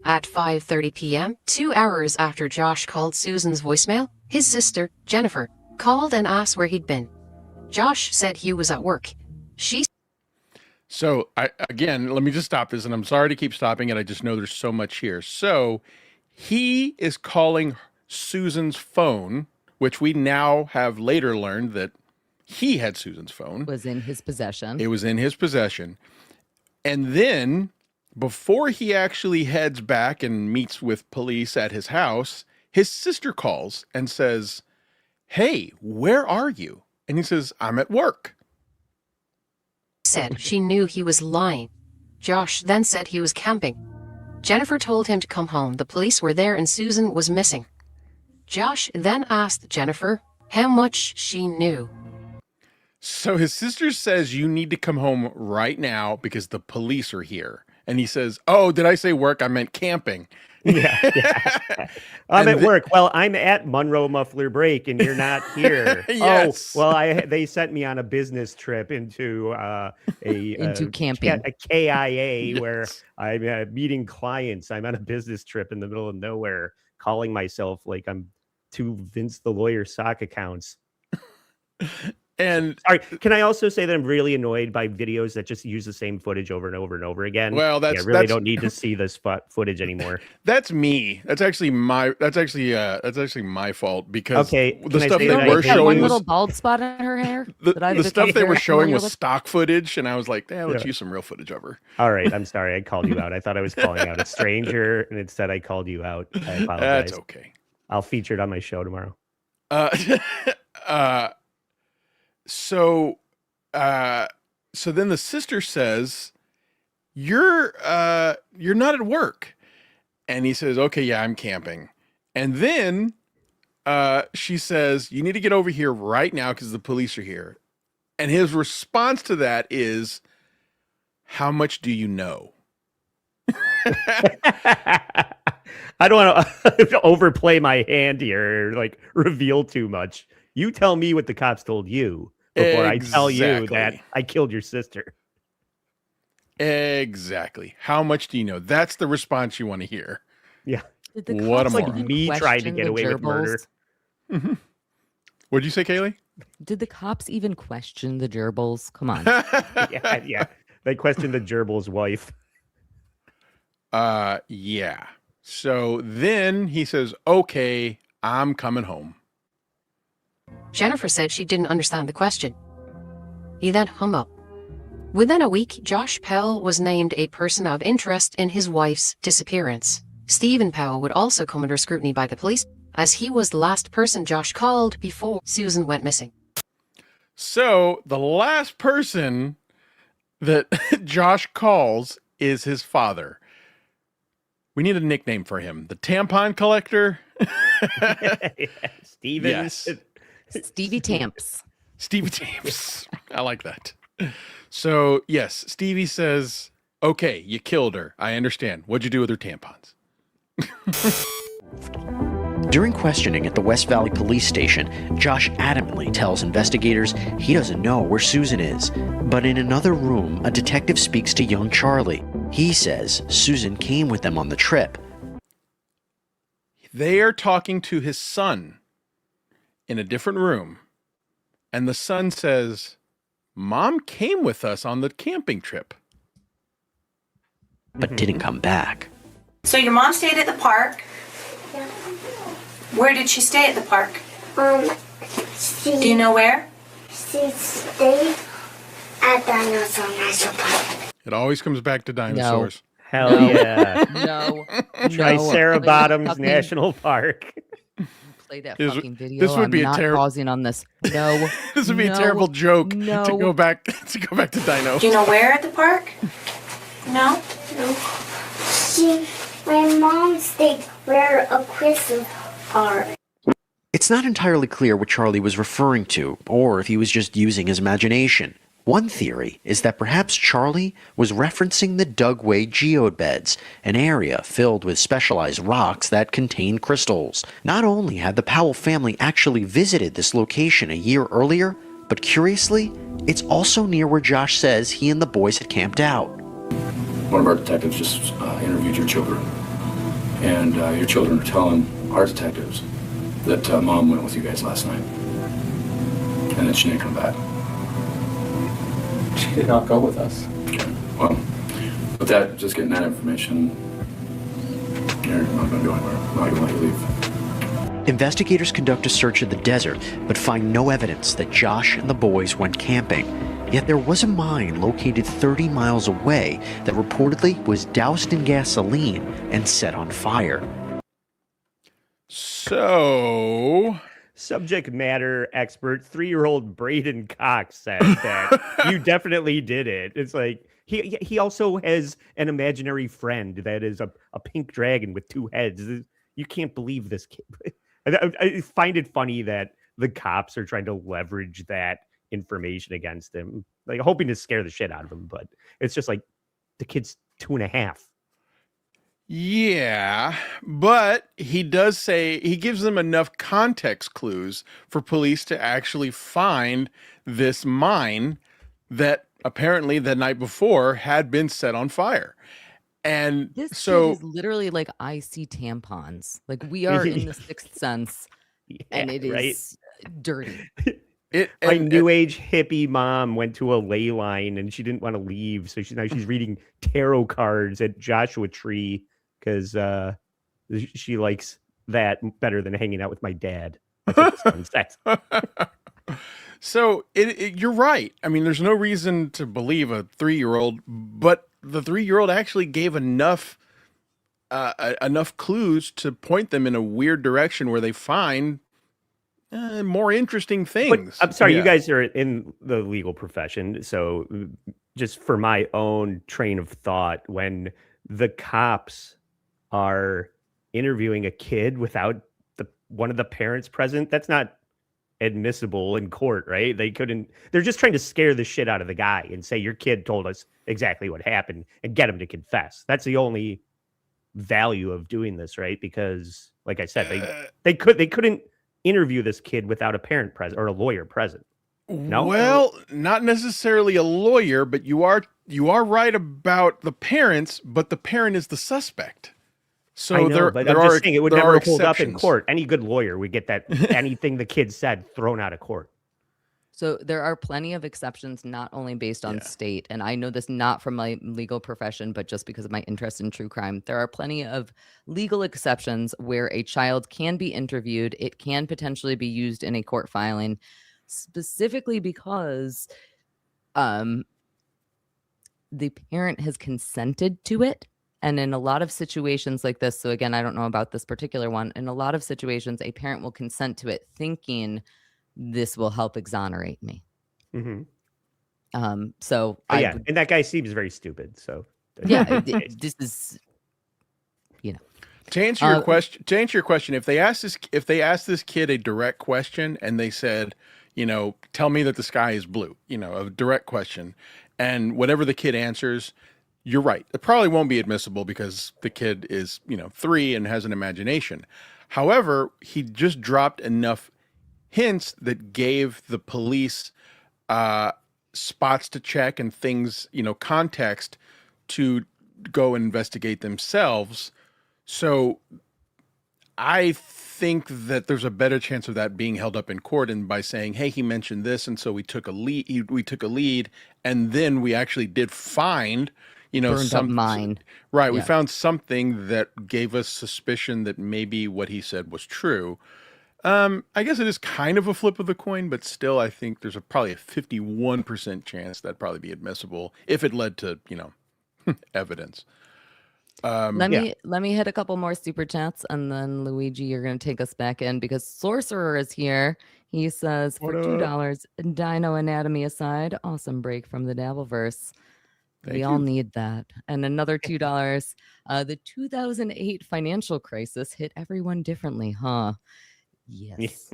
At 5:30 p.m., 2 hours after Josh called Susan's voicemail, his sister, Jennifer, called and asked where he'd been. Josh said he was at work. So, again, let me just stop this, and I'm sorry to keep stopping it. I just know there's so much here. So, he is calling Susan's phone, which we now have later learned that he had Susan's phone. Was in his possession. It was in his possession. And then, before he actually heads back and meets with police at his house, his sister calls and says, "Hey, where are you?" And he says, "I'm at work." Said she knew he was lying. Josh then said he was camping. Jennifer told him to come home. The police were there and Susan was missing. Josh then asked Jennifer how much she knew. So his sister says, "You need to come home right now because the police are here." And he says, "Oh, did I say work? I meant camping." Yeah. I'm at work. Well, I'm at Monroe Muffler Break, and you're not here. Yes. Oh, well, they sent me on a business trip into camping, a KIA, Yes. where I'm meeting clients. I'm on a business trip in the middle of nowhere, calling myself like I'm to Vince the lawyer sock accounts. And Sorry, can I also say that I'm really annoyed by videos that just use the same footage over and over and over again? well, I that's really don't need to see this footage anymore. that's me. That's actually my fault because Okay, the can I stuff say they that I were hate That one showing little was bald spot in her hair. the stuff they were showing was with? stock footage, and I was like, let's Yeah. use some real footage of her. All right, I'm sorry. I called you out. I thought I was calling out a stranger, and instead I called you out. I apologize. That's okay. I'll feature it on my show tomorrow. So then the sister says, you're not at work. And he says, "Okay, yeah, I'm camping." And then she says, "You need to get over here right now because the police are here." And his response to that is, "How much do you know?" I don't want to overplay my hand here, or like reveal too much. You tell me what the cops told you before I tell you that Exactly. I killed your sister. Exactly. How much do you know? That's the response you want to hear. Yeah. Did the What a cops moron. even Me trying to question get the away with murder. gerbils? What'd you say, Kaylee? Did the cops even question the gerbils? Come on. Yeah. They questioned the gerbil's wife. Yeah. So then he says, okay, I'm coming home. Jennifer said she didn't understand the question. He then hung up. Within a week, Josh Powell was named a person of interest in his wife's disappearance. Stephen Powell would also come under scrutiny by the police, as he was the last person Josh called before Susan went missing. So the last person that Josh calls is his father. We need a nickname for him. The tampon collector? Steven. Yes. Stevie Tamps. Stevie Tamps. I like that. So, yes, Stevie says, okay, you killed her. I understand. What'd you do with her tampons? During questioning at the West Valley Police Station, Josh adamantly tells investigators he doesn't know where Susan is. But in another room, a detective speaks to young Charlie. He says Susan came with them on the trip. They are talking to his son in a different room. And the son says, Mom came with us on the camping trip. But didn't come back. So your mom stayed at the park? Yeah. Where did she stay at the park? Do you know where? She stayed at Dinosaur National Park. It always comes back to dinosaurs. Hell yeah. No. Triceratops fucking- National Park. Play that This- fucking video. this would I'm be a not terrible- pausing on this. No. This would be a terrible joke to go back to dino. Do you know where at the park? No? My mom stayed where a Christmas park. It's not entirely clear what Charlie was referring to, or if he was just using his imagination. One theory is that perhaps Charlie was referencing the Dugway geode beds, an area filled with specialized rocks that contain crystals. Not only had the Powell family actually visited this location a year earlier, but curiously, it's also near where Josh says he and the boys had camped out. One of our detectives just interviewed your children, and your children are telling our detectives that Mom went with you guys last night, and that she didn't come back. She did not go with us. Okay. Well, with that, just getting that information, you're not going to go anywhere. I'm not going to let you leave. Investigators conduct a search of the desert, but find no evidence that Josh and the boys went camping. Yet there was a mine located 30 miles away that reportedly was doused in gasoline and set on fire. So, Subject matter expert 3-year-old Braden Cox said that you definitely did it. It's like he also has an imaginary friend that is a pink dragon with 2 heads. You can't believe this kid. I find it funny that the cops are trying to leverage that information against him, like hoping to scare the shit out of him. But it's just like the kid's 2.5. yeah, but he does say he gives them enough context clues for police to actually find this mine that apparently the night before had been set on fire. And This so kid is literally like I see tampons. Like we are in the sixth sense, and it is dirty. My new age hippie mom went to a ley line and she didn't want to leave, so now she's reading tarot cards at Joshua Tree because she likes that better than hanging out with my dad. That's what it says. So you're right. I mean, there's no reason to believe a 3-year-old, but the 3-year-old actually gave enough clues to point them in a weird direction where they find more interesting things. But, I'm sorry, Yeah. you guys are in the legal profession, so just for my own train of thought, when the cops are interviewing a kid without one of the parents present, that's not admissible in court, right? They're just trying to scare the shit out of the guy and say your kid told us exactly what happened and get him to confess. That's the only value of doing this, right? Because like I said, they couldn't interview this kid without a parent present or a lawyer present. No? Well, not necessarily a lawyer, but you are right about the parents, but the parent is the suspect. So I know, but I'm are just saying it would there never are hold up in exceptions. court. Any good lawyer would get that anything the kid said thrown out of court. So there are plenty of exceptions, not only based on state, and I know this not from my legal profession, but just because of my interest in true crime. There are plenty of legal exceptions where a child can be interviewed. It can potentially be used in a court filing, specifically because the parent has consented to it. And in a lot of situations like this, so again, I don't know about this particular one. In a lot of situations, a parent will consent to it thinking this will help exonerate me. So and that guy seems very stupid. So yeah, this is, To answer your question, if they ask this kid a direct question and they said, tell me that the sky is blue, a direct question, and whatever the kid answers, you're right. It probably won't be admissible because the kid is, 3 and has an imagination. However, he just dropped enough hints that gave the police spots to check and things, context to go and investigate themselves. So I think that there's a better chance of that being held up in court and by saying, hey, he mentioned this, and so we took a lead, and then we actually did find, burned up mine. Right. We found something that gave us suspicion that maybe what he said was true. I guess it is kind of a flip of the coin, but still, I think there's probably a 51% chance that'd probably be admissible if it led to, evidence. Let me hit a couple more super chats, and then Luigi, you're going to take us back in because Sorcerer is here. He says, for $2, Dino Anatomy aside, awesome break from the Dabbleverse. We all need that. And another $2. The 2008 financial crisis hit everyone differently, huh? Yes.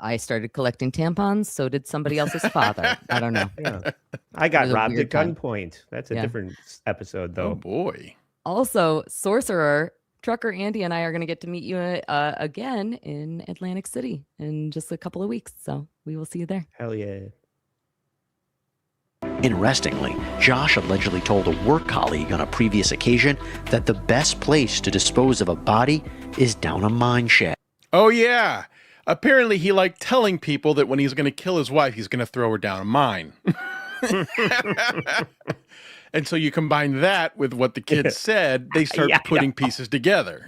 I started collecting tampons. So did somebody else's father. I don't know. Yeah. I got robbed at gunpoint. That's a different episode, though. Oh, boy. Also, Sorcerer, Trucker Andy and I are going to get to meet you again in Atlantic City in just a couple of weeks. So we will see you there. Hell yeah. Interestingly, Josh allegedly told a work colleague on a previous occasion that the best place to dispose of a body is down a mine shaft. Oh, yeah. Apparently, he liked telling people that when he's going to kill his wife, he's going to throw her down a mine. And so you combine that with what the kid said, they start putting pieces together.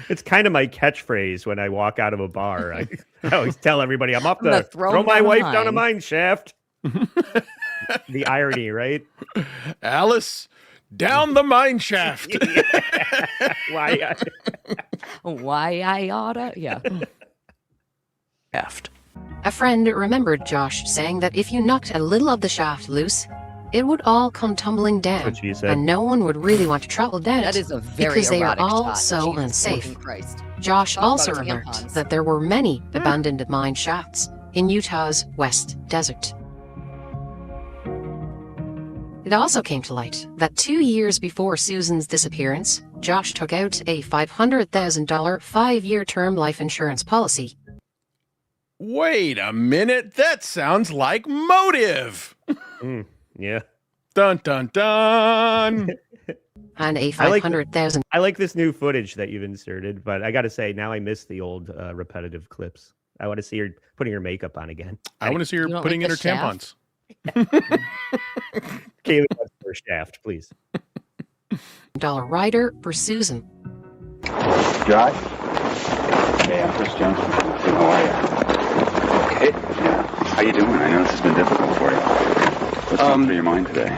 It's kind of my catchphrase when I walk out of a bar. I always tell everybody, I'm up to throw my wife down a mine shaft. The irony, right? Alice, down the mine shaft. Why I oughta? Yeah. Shaft. A friend remembered Josh saying that if you knocked a little of the shaft loose, it would all come tumbling down, what she said. And no one would really want to travel down That it is a very because they are erotic all shot. so Jesus unsafe. fucking Christ. Josh Talk also about learned tampons. that there were many abandoned mine shafts in Utah's West Desert. It also came to light that 2 years before Susan's disappearance, Josh took out a $500,000 5-year term life insurance policy. Wait a minute. That sounds like motive. Yeah. Dun, dun, dun. And a $500,000. I like this new footage that you've inserted, but I got to say, now I miss the old repetitive clips. I want to see her putting her makeup on again. I want to see her putting in her tampons. Kaylee wants her shaft, please. Dollar rider for Susan. Josh? Hey, I'm Chris Johnson. How are you? Okay. Yeah. How you doing? I know this has been difficult for you. What's on through your mind today?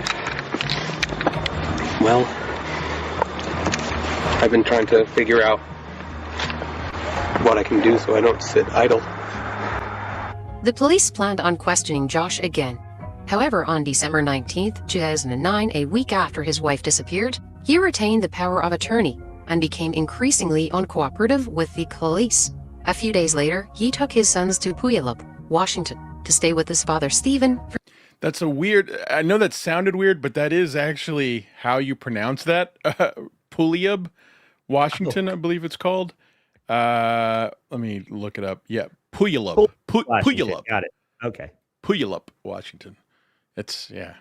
Well, I've been trying to figure out what I can do so I don't sit idle. The police planned on questioning Josh again. However, on December 19th, 2009, a week after his wife disappeared, he retained the power of attorney and became increasingly uncooperative with the police. A few days later, he took his sons to Puyallup, Washington, to stay with his father, Stephen. That's a weird, I know that sounded weird, but that is actually how you pronounce that. Puyallup, Washington, I believe it's called. Let me look it up. Yeah, Puyallup. Puyallup. Got it. Okay. Puyallup, Washington. It's, yeah.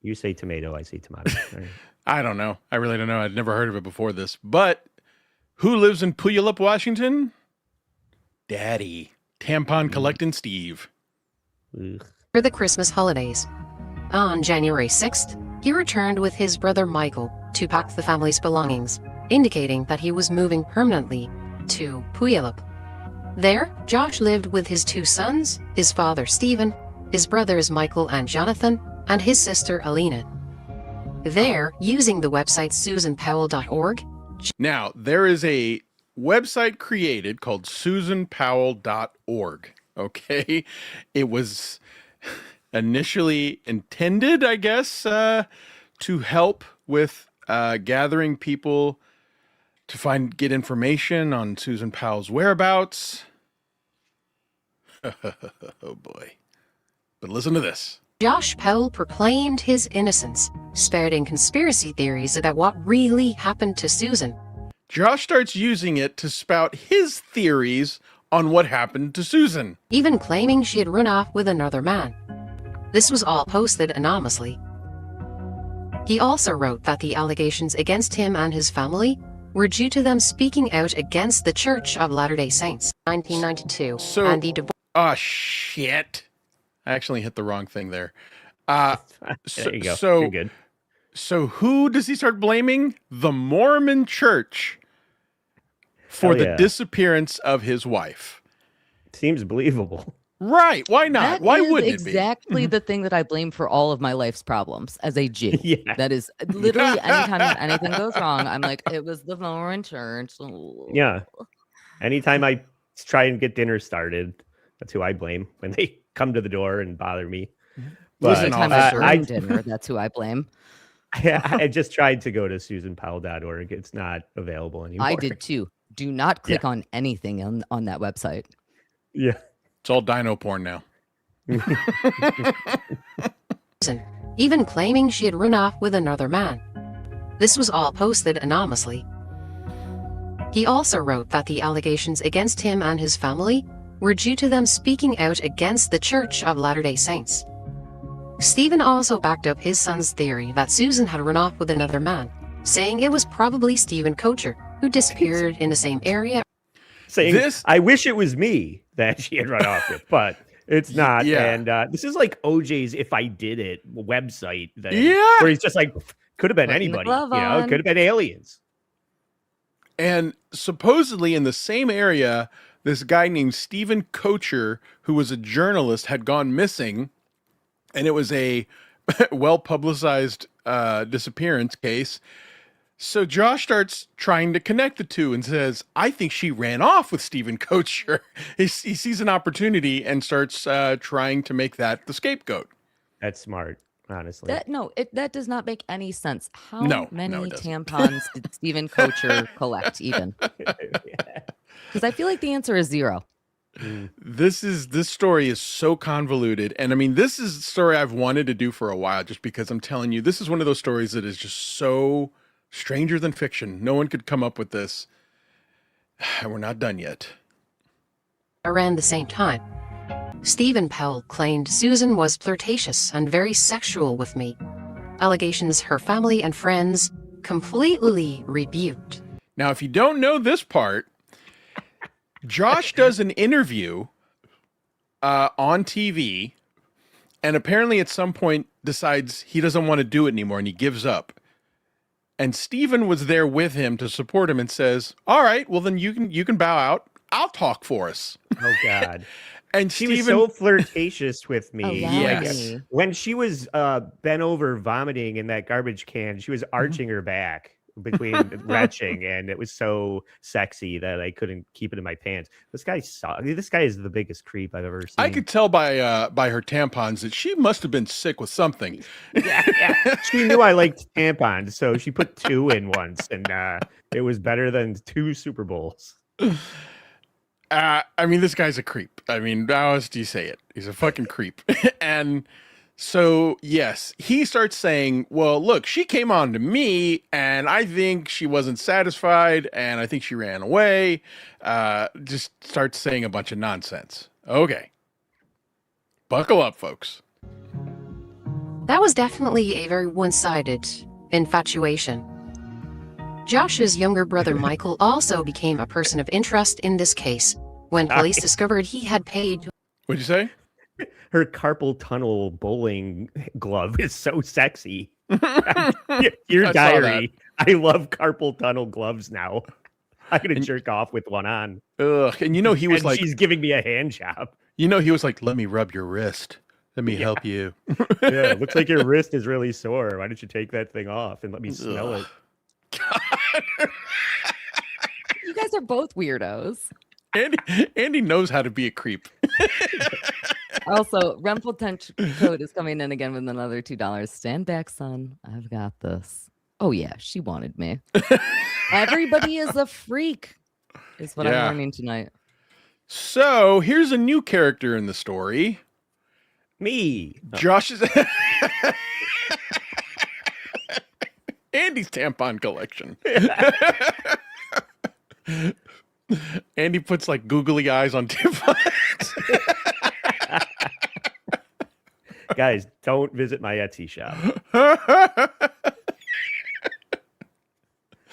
You say tomato, I say tomato. Right. I don't know. I really don't know. I'd never heard of it before this. But who lives in Puyallup, Washington? Daddy. Tampon collecting Steve. Ugh. for the Christmas holidays. On January 6th, he returned with his brother Michael to pack the family's belongings, indicating that he was moving permanently to Puyallup. There, Josh lived with his 2 sons, his father Stephen, his brothers Michael and Jonathan, and his sister Alina. There, using the website susanpowell.org. Now, there is a website created called susanpowell.org. Okay. It was initially intended, I guess, to help with gathering people to get information on Susan Powell's whereabouts. Oh boy. But listen to this. Josh Powell proclaimed his innocence, spouting conspiracy theories about what really happened to Susan. Josh starts using it to spout his theories on what happened to Susan, even claiming she had run off with another man. This was all posted anonymously. He also wrote that the allegations against him and his family were due to them speaking out against the Church of Latter-day Saints, 1992, and the divorce. Oh, shit. I actually hit the wrong thing there. There you go. You're good. So who does he start blaming? The Mormon Church for the disappearance of his wife. Seems believable. Right. Why not? That Why is wouldn't exactly it be? the thing that I blame for all of my life's problems as a Jew. Yeah. That is literally anytime anything goes wrong, I'm like, it was the Mormon Church. Yeah. Anytime I try and get dinner started, that's who I blame when they come to the door and bother me. But, Anytime I serve dinner, that's who I blame. I just tried to go to susanpowell.org. It's not available anymore. I did too. Do not click on anything on that website. Yeah. It's all dino porn now. Even claiming she had run off with another man. This was all posted anonymously. He also wrote that the allegations against him and his family were due to them speaking out against the Church of Latter-day Saints. Stephen also backed up his son's theory that Susan had run off with another man, saying it was probably Stephen Kocher, who disappeared in the same area. Saying, I wish it was me that she had run off with, but it's not. Yeah. And this is like OJ's If I Did It website. Yeah. Where he's just like, could have been Putting the anybody. glove You know, on. could have been aliens. And supposedly in the same area, this guy named Stephen Kocher, who was a journalist, had gone missing. And it was a well-publicized disappearance case. So Josh starts trying to connect the two and says, I think she ran off with Stephen Kocher. He sees an opportunity and starts trying to make that the scapegoat. That's smart, honestly. That does not make any sense. How No, many it doesn't. tampons did Stephen Kocher collect even? Because I feel like the answer is 0. This story is so convoluted. And I mean, this is a story I've wanted to do for a while, just because I'm telling you, this is one of those stories that is just so stranger than fiction. No one could come up with this. We're not done yet. Around the same time, Stephen Powell claimed Susan was flirtatious and very sexual with me. Allegations her family and friends completely rebuked. Now, if you don't know this part, Josh does an interview on TV, and apparently at some point decides he doesn't want to do it anymore, and he gives up. And Stephen was there with him to support him and says, all right, well, then you can bow out. I'll talk for us. Oh, God. And She Stephen, was so flirtatious with me. Yes. Like, when she was bent over vomiting in that garbage can, she was arching her back between retching, and it was so sexy that I couldn't keep it in my pants. This guy is the biggest creep I've ever seen. I could tell by her tampons that she must have been sick with something. Yeah. She knew I liked tampons, so she put 2 in once, and it was better than 2 Super Bowls. I mean, this guy's a creep. I mean, how else do you say it? He's a fucking creep. And so, yes, he starts saying, well, look, she came on to me, and I think she wasn't satisfied, and I think she ran away. Just starts saying a bunch of nonsense. Okay. Buckle up, folks. That was definitely a very one-sided infatuation. Josh's younger brother Michael also became a person of interest in this case when police discovered he had paid. What'd you say? her carpal tunnel bowling glove is so sexy. Your I saw diary. I love carpal tunnel gloves now. I'm gonna jerk off with one on. Ugh. And he was And like, she's giving me a hand job. he was like, let me rub your wrist. Let me help you. Yeah, looks like your wrist is really sore. Why don't you take that thing off and let me smell it? You guys are both weirdos. Andy knows how to be a creep. Also, Rempeltench Code is coming in again with another $2. Stand back, son. I've got this. Oh, yeah, she wanted me. Everybody is a freak, is what I'm learning tonight. So here's a new character in the story. Me. Josh is Andy's tampon collection. Andy puts like googly eyes on tampons. Guys, don't visit my Etsy shop.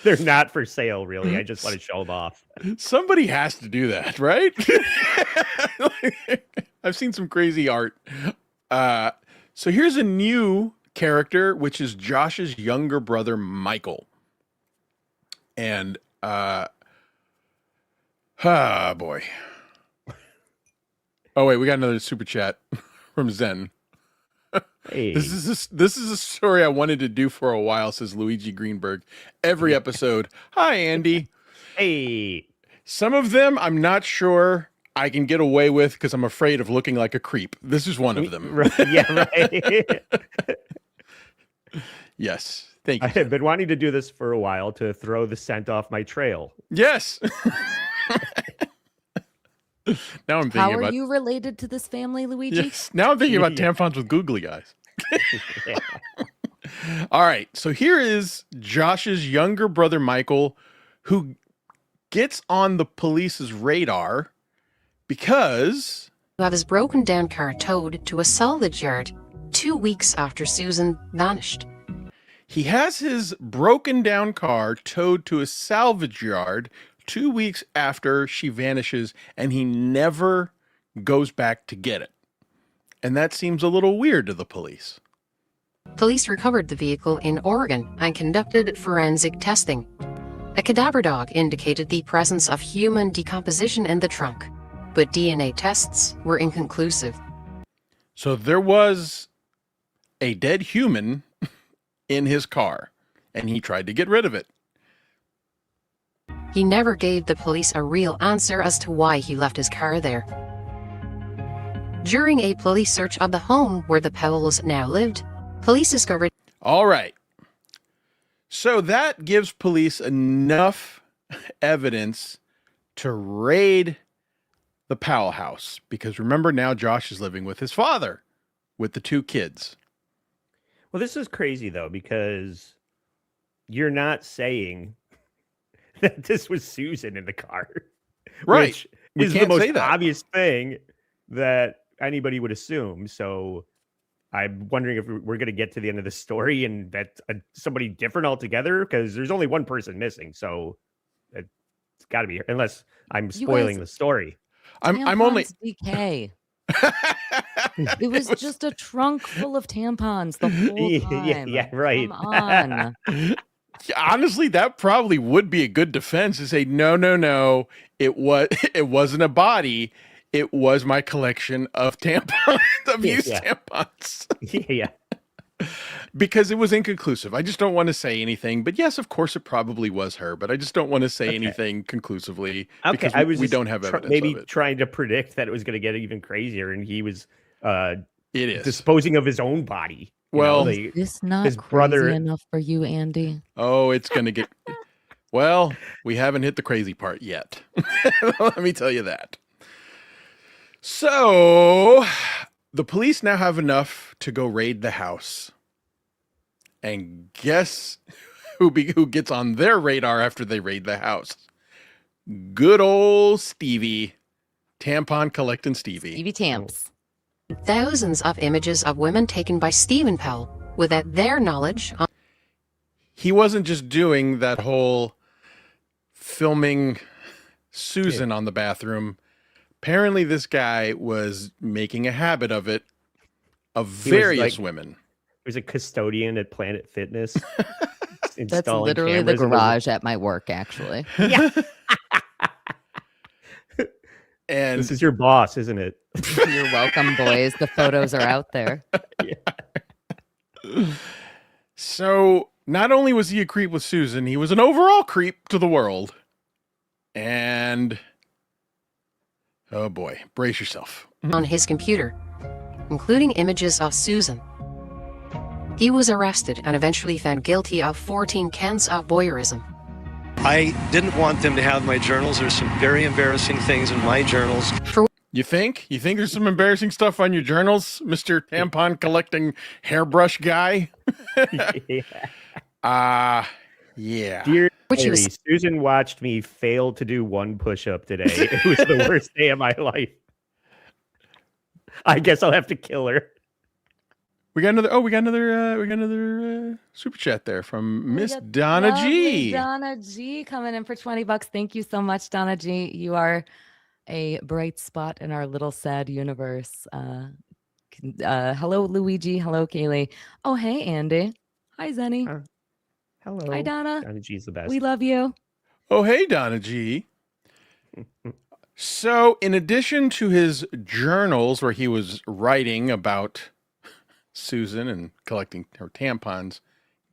They're not for sale, really. I just want to show them off. Somebody has to do that, right? I've seen some crazy art. So here's a new character, which is Josh's younger brother, Michael. And, boy. Oh, wait, we got another super chat from Zen. Hey. This is a story I wanted to do for a while, says Luigi Greenberg. Every episode. Hi, Andy. Hey. Some of them I'm not sure I can get away with because I'm afraid of looking like a creep. This is one of them. Yeah, right. Yes. Thank you. I have been wanting to do this for a while to throw the scent off my trail. Yes. Now I'm thinking How are about you related to this family, Luigi? Yes. Now I'm thinking about tampons with googly eyes. All right. So here is Josh's younger brother, Michael, who gets on the police's radar because Who have his broken down car towed to a salvage yard 2 weeks after Susan vanished. he has his broken down car towed to a salvage yard 2 weeks after she vanishes, and he never goes back to get it. And that seems a little weird to the police. Police recovered the vehicle in Oregon and conducted forensic testing. A cadaver dog indicated the presence of human decomposition in the trunk, but DNA tests were inconclusive. So there was a dead human in his car, and he tried to get rid of it. He never gave the police a real answer as to why he left his car there. During a police search of the home where the Powells now lived, police discovered... All right. So that gives police enough evidence to raid the Powell house. Because remember, now Josh is living with his father with the 2 kids. Well, this is crazy, though, because you're not saying that this was Susan in the car. Right. Which We is can't the say most that. obvious thing that anybody would assume. So I'm wondering if we're going to get to the end of the story and that's somebody different altogether, because there's only one person missing. So it's got to be, unless I'm spoiling the story. I'm only decay. It was just a trunk full of tampons the whole time. Yeah, right. Come on. Honestly, that probably would be a good defense to say, no. It wasn't a body. It was my collection of tampons, of used tampons. Yeah. Because it was inconclusive. I just don't want to say anything. But yes, of course, it probably was her. But I just don't want to say anything conclusively because we don't have evidence maybe of it. trying to predict that it was going to get even crazier, and he was It is. disposing of his own body. Well, It's not his crazy brother- enough for you, Andy. Oh, it's going to get... Well, we haven't hit the crazy part yet. Let me tell you that. So, the police now have enough to go raid the house. And guess who gets on their radar after they raid the house? Good old Stevie. Tampon collecting Stevie. Stevie Tamps. Thousands of images of women taken by Stephen Powell without their knowledge. He wasn't just doing that whole filming Susan on the bathroom. Apparently, this guy was making a habit of it, of He was, various like, women. He was a custodian at Planet Fitness. That's installing literally the cameras in garage at my work, actually. Yeah. And This is your boss, isn't it? You're welcome, boys. The photos are out there. so not only was he a creep with Susan, he was an overall creep to the world. And oh boy, brace yourself. On his computer, including images of Susan. He was arrested and eventually found guilty of 14 counts of voyeurism. I didn't want them to have my journals. There's some very embarrassing things in my journals. You think? You think there's some embarrassing stuff on your journals, Mr. Tampon collecting hairbrush guy? Yeah. Dear Which Larry, was- Susan watched me fail to do one push-up today. It was the worst day of my life. I guess I'll have to kill her. We got another super chat there from Miss got Donna lovely G. Donna G coming in for $20. Thank you so much, Donna G. You are a bright spot in our little sad universe. Hello, Luigi. Hello, Kaylee. Oh, hey, Andy. Hi, Zenny. Hello. Hi, Donna. Donna G's the best. We love you. Oh, hey, Donna G. So, in addition to his journals where he was writing about Susan and collecting her tampons,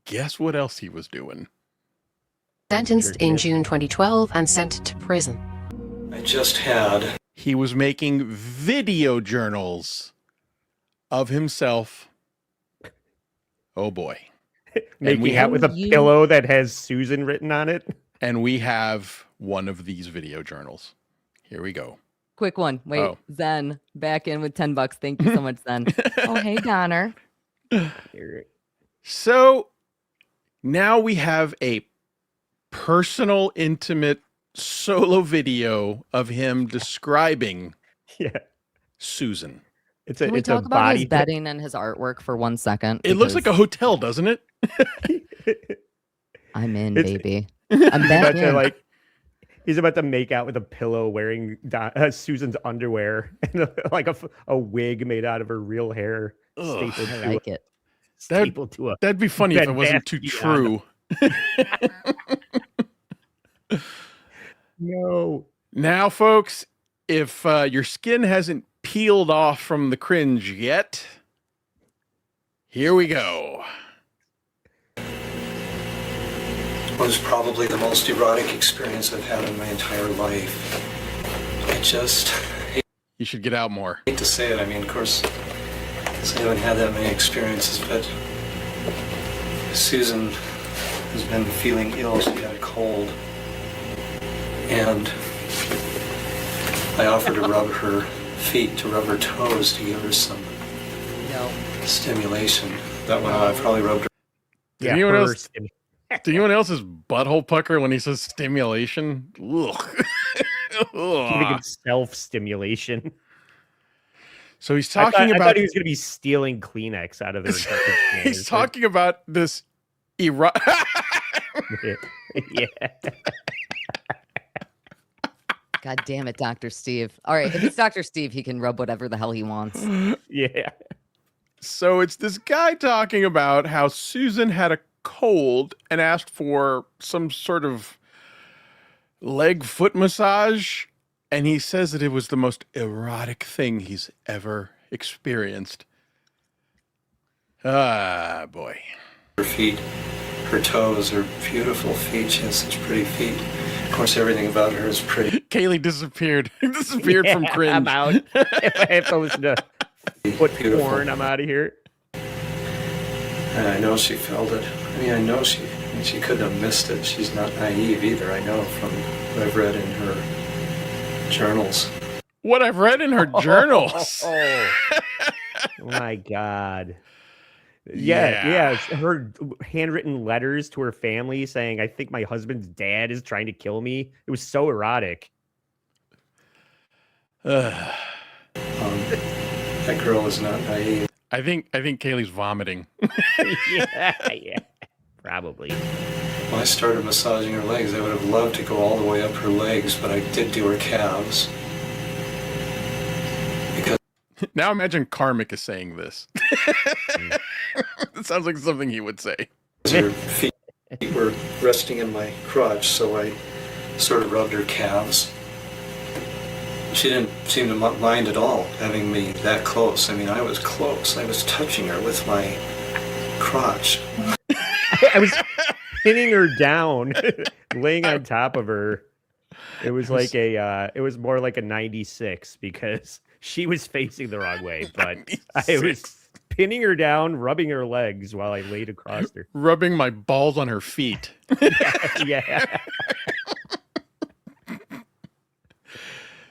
guess what else he was doing? Sentenced in June 2012 and sent to prison. He was making video journals of himself. Oh boy. Making out with a pillow that has Susan written on it. And we have one of these video journals. Here we go. Quick one. Wait, Oh. Zen, back in with $10. Thank you so much, Zen. Oh, hey, Donner. So now we have a personal, intimate solo video of him describing Susan. It's Can we talk about his bedding and his artwork for 1 second? It looks like a hotel, doesn't it? I'm in, It's- baby. He's I'm about back to, in. he's about to make out with a pillow wearing Susan's underwear and a wig made out of her real hair. Ugh. Stapled I to like it. stapled to a That'd be funny if it bed wasn't bath too beyond. true. No. Now, folks, if your skin hasn't peeled off from the cringe yet, here we go. Was probably the most erotic experience I've had in my entire life. I just You should get out more. hate to say it. I mean, of course, I haven't had that many experiences, but Susan has been feeling ill. She had a cold. And I offered to rub her feet, to rub her toes, to give her some stimulation. That one, I probably rubbed her. Did anyone else's butthole pucker when he says stimulation? Ugh. Ugh. Self-stimulation. So he's I talking about thought he was going to be stealing Kleenex out of their garbage can. he's talking about this erotic. Yeah. God damn it, Dr. Steve. All right, if it's Dr. Steve, he can rub whatever the hell he wants. Yeah. So it's this guy talking about how Susan had a cold and asked for some sort of leg foot massage. And he says that it was the most erotic thing he's ever experienced. Ah, boy. Her feet, her toes, her beautiful feet. She has such pretty feet. Of course, everything about her is pretty. Kaylee disappeared. Disappeared from cringe. I'm out. If I was to put porn, I'm out of here. And I know she felt it. I mean, I know she couldn't have missed it. She's not naive either. I know from what I've read in her journals. What I've read in her journals. Oh my God. Yeah. Her handwritten letters to her family saying, "I think my husband's dad is trying to kill me." It was so erotic. That girl is not naive. I think Kaylee's vomiting. yeah, probably. When I started massaging her legs, I would have loved to go all the way up her legs, but I did do her calves. Now imagine Karmic is saying this. It sounds like something he would say. Her feet were resting in my crotch, so I sort of rubbed her calves. She didn't seem to mind at all having me that close. I mean, I was close. I was touching her with my crotch. I was pinning her down, laying on top of her. It was like it was more like a 96 because she was facing the wrong way, but I was pinning her down, rubbing her legs while I laid across her. Rubbing my balls on her feet. Yeah.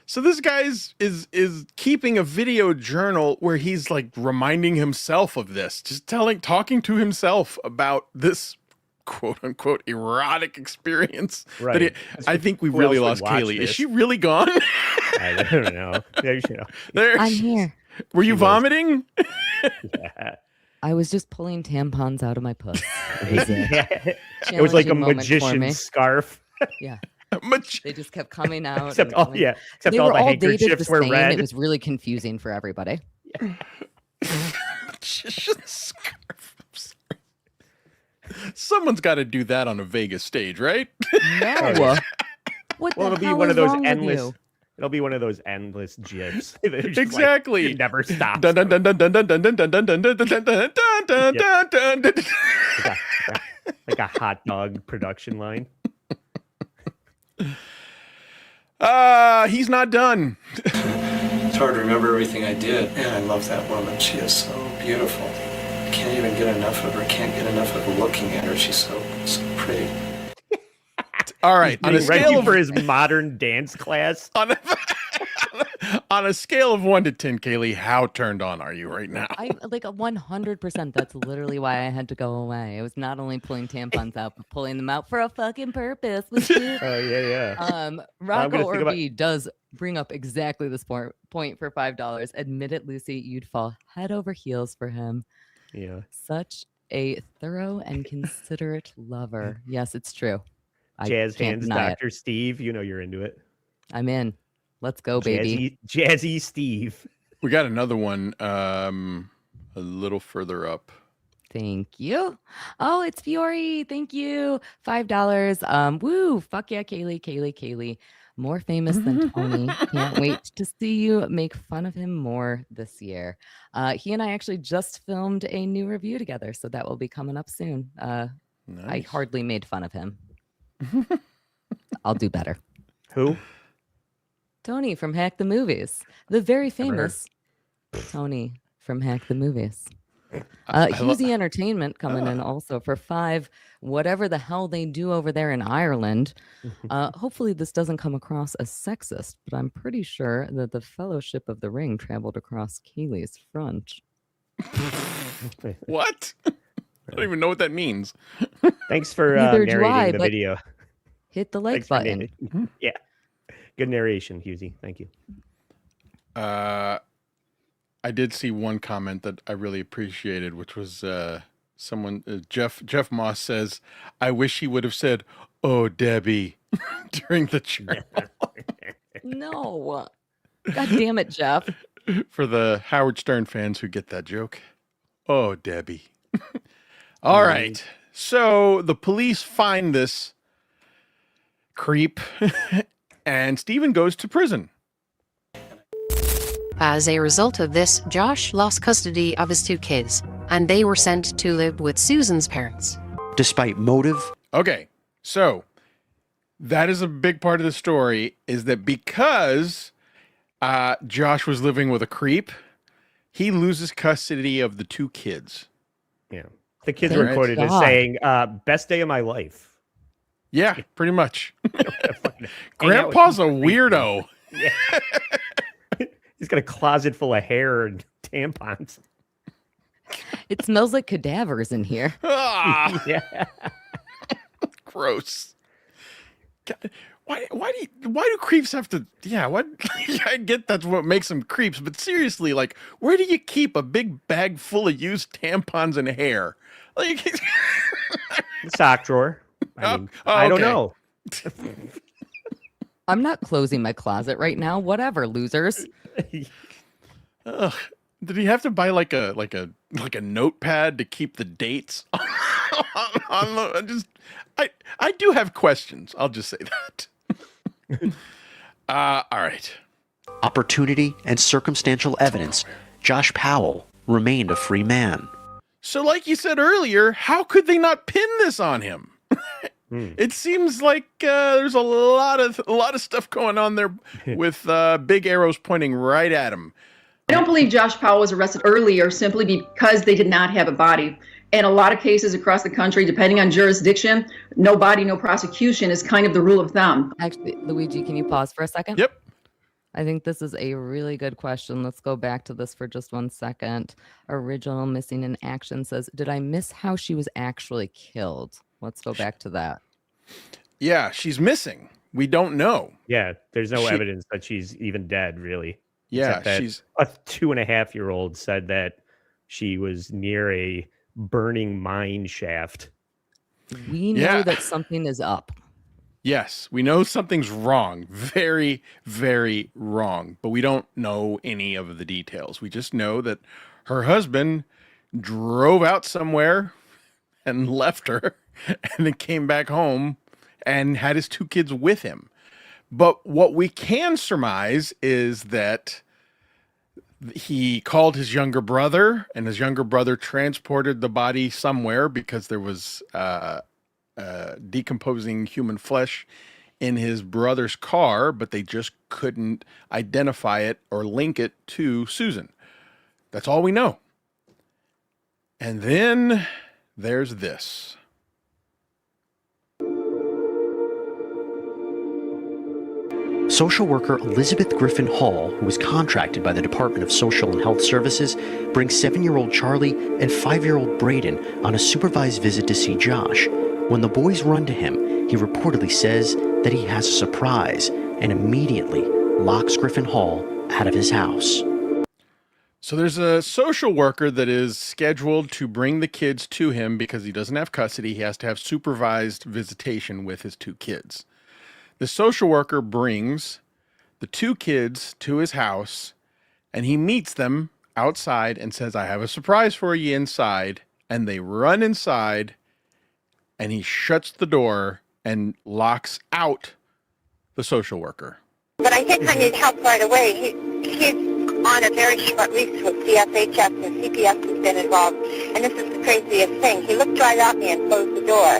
So this guy is keeping a video journal where he's like reminding himself of this, just talking to himself about this quote unquote erotic experience. Right. I think we've really lost Kaylee. Is she really gone? I don't know. I'm here. Were you vomiting? Yeah. I was just pulling tampons out of my puss. It was like a magician's scarf. Yeah. They just kept coming out. Except all, yeah. Except they all were the all dated the handkerchiefs were same. red. It was really confusing for everybody. Magician's scarf. I'm sorry. Someone's got to do that on a Vegas stage, right? No. What Well, the it'll be hell one is of those wrong with endless. you? It'll be one of those endless gifs. Exactly. It never stops. Dun dun dun dun dun dun dun dun dun dun dun dun dun dun dun dun dun. Like a hot dog production line. He's not done. It's hard to remember everything I did. Man, I love that woman. She is so beautiful. I can't even get enough of her. Can't get enough of looking at her. She's so pretty. All right, on a scale for his modern dance class. On a scale of 1 to 10, Kaylee, how turned on are you right now? I like a 100%. That's literally why I had to go away. It was not only pulling tampons out, but pulling them out for a fucking purpose. Oh yeah. Rocco Orby does bring up exactly this point for $5. Admit it, Lucy, you'd fall head over heels for him. Yeah. Such a thorough and considerate lover. Yes, it's true. Jazz can't hands, deny it. Dr. Steve. You know you're into it. I'm in. Let's go, baby. Jazzy Steve. We got another one a little further up. Thank you. Oh, it's Fiore. Thank you. $5. Woo. Fuck yeah, Kaylee. More famous than Tony. Can't wait to see you make fun of him more this year. He and I actually just filmed a new review together, so that will be coming up soon. I hardly made fun of him. I'll do better. Who? Tony from Hack the Movies. The very famous Tony from Hack the Movies. Husey Entertainment coming in also for $5. Whatever the hell they do over there in Ireland. Hopefully this doesn't come across as sexist, but I'm pretty sure that the Fellowship of the Ring traveled across Kaylee's front. What? I don't even know what that means. Thanks for Neither do narrating I, the but video. Hit the like Thanks for button. narrating. Yeah. Good narration, Husey. Thank you. I did see one comment that I really appreciated, which was someone, Jeff Moss says, I wish he would have said, "Oh, Debbie," during the journal. No. God damn it, Jeff. For the Howard Stern fans who get that joke. Oh, Debbie. All right. So the police find this creep and Stephen goes to prison. As a result of this, Josh lost custody of his two kids, and they were sent to live with Susan's parents. Despite motive. Okay. So that is a big part of the story, is that because Josh was living with a creep, he loses custody of the two kids. Yeah. The kids were quoted as saying, best day of my life. Yeah, pretty much. Grandpa's a weirdo. Yeah. He's got a closet full of hair and tampons. It smells like cadavers in here. Yeah. Gross. God, why do creeps have to? Yeah, what? I get that's what makes them creeps, but seriously, like, where do you keep a big bag full of used tampons and hair? Like, The sock drawer. I don't know. I'm not closing my closet right now. Whatever, losers. Ugh. Did he have to buy like a notepad to keep the dates on the? I do have questions. I'll just say that. All right. Opportunity and circumstantial evidence. Josh Powell remained a free man. So, like you said earlier, how could they not pin this on him? It seems like there's a lot of stuff going on there with big arrows pointing right at him. I don't believe Josh Powell was arrested earlier simply because they did not have a body. In a lot of cases across the country, depending on jurisdiction, no body, no prosecution is kind of the rule of thumb. Actually, Luigi, can you pause for a second? Yep. I think this is a really good question. Let's go back to this for just 1 second. Original Missing in Action says, did I miss how she was actually killed? Let's go back to that. Yeah, she's missing. We don't know. Yeah, there's no evidence that she's even dead, really. Yeah, she's a 2.5-year-old said that she was near a burning mine shaft. We know that something is up. Yes, we know something's wrong. Very, very wrong. But we don't know any of the details. We just know that her husband drove out somewhere and left her and then came back home and had his 2 kids with him. But what we can surmise is that he called his younger brother, and his younger brother transported the body somewhere because there was decomposing human flesh in his brother's car, but they just couldn't identify it or link it to Susan. That's all we know. And then there's this. Social worker Elizabeth Griffin Hall, who was contracted by the Department of Social and Health Services, brings 7-year-old Charlie and 5-year-old Braden on a supervised visit to see Josh. When the boys run to him, he reportedly says that he has a surprise and immediately locks Griffin Hall out of his house. So there's a social worker that is scheduled to bring the kids to him because he doesn't have custody. He has to have supervised visitation with his 2 kids. The social worker brings the 2 kids to his house, and he meets them outside and says, I have a surprise for you inside. And they run inside, and he shuts the door and locks out the social worker. But I think I need help right away. He's on a very short lease with CSHS, and CPS has been involved. And this is the craziest thing. He looked right at me and closed the door.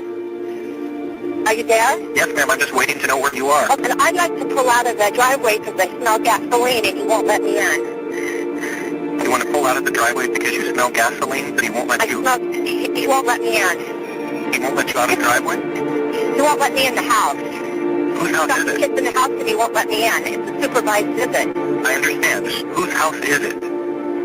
Are you there? Yes, ma'am. I'm just waiting to know where you are. Okay, I'd like to pull out of the driveway because I smell gasoline and he won't let me in. You want to pull out of the driveway because you smell gasoline, but he won't let you... He won't let me in. He won't let you out of the driveway? He won't let me in the house. Whose house is it? Kids in the house and he won't let me in. It's a supervised visit. I understand. Whose house is it?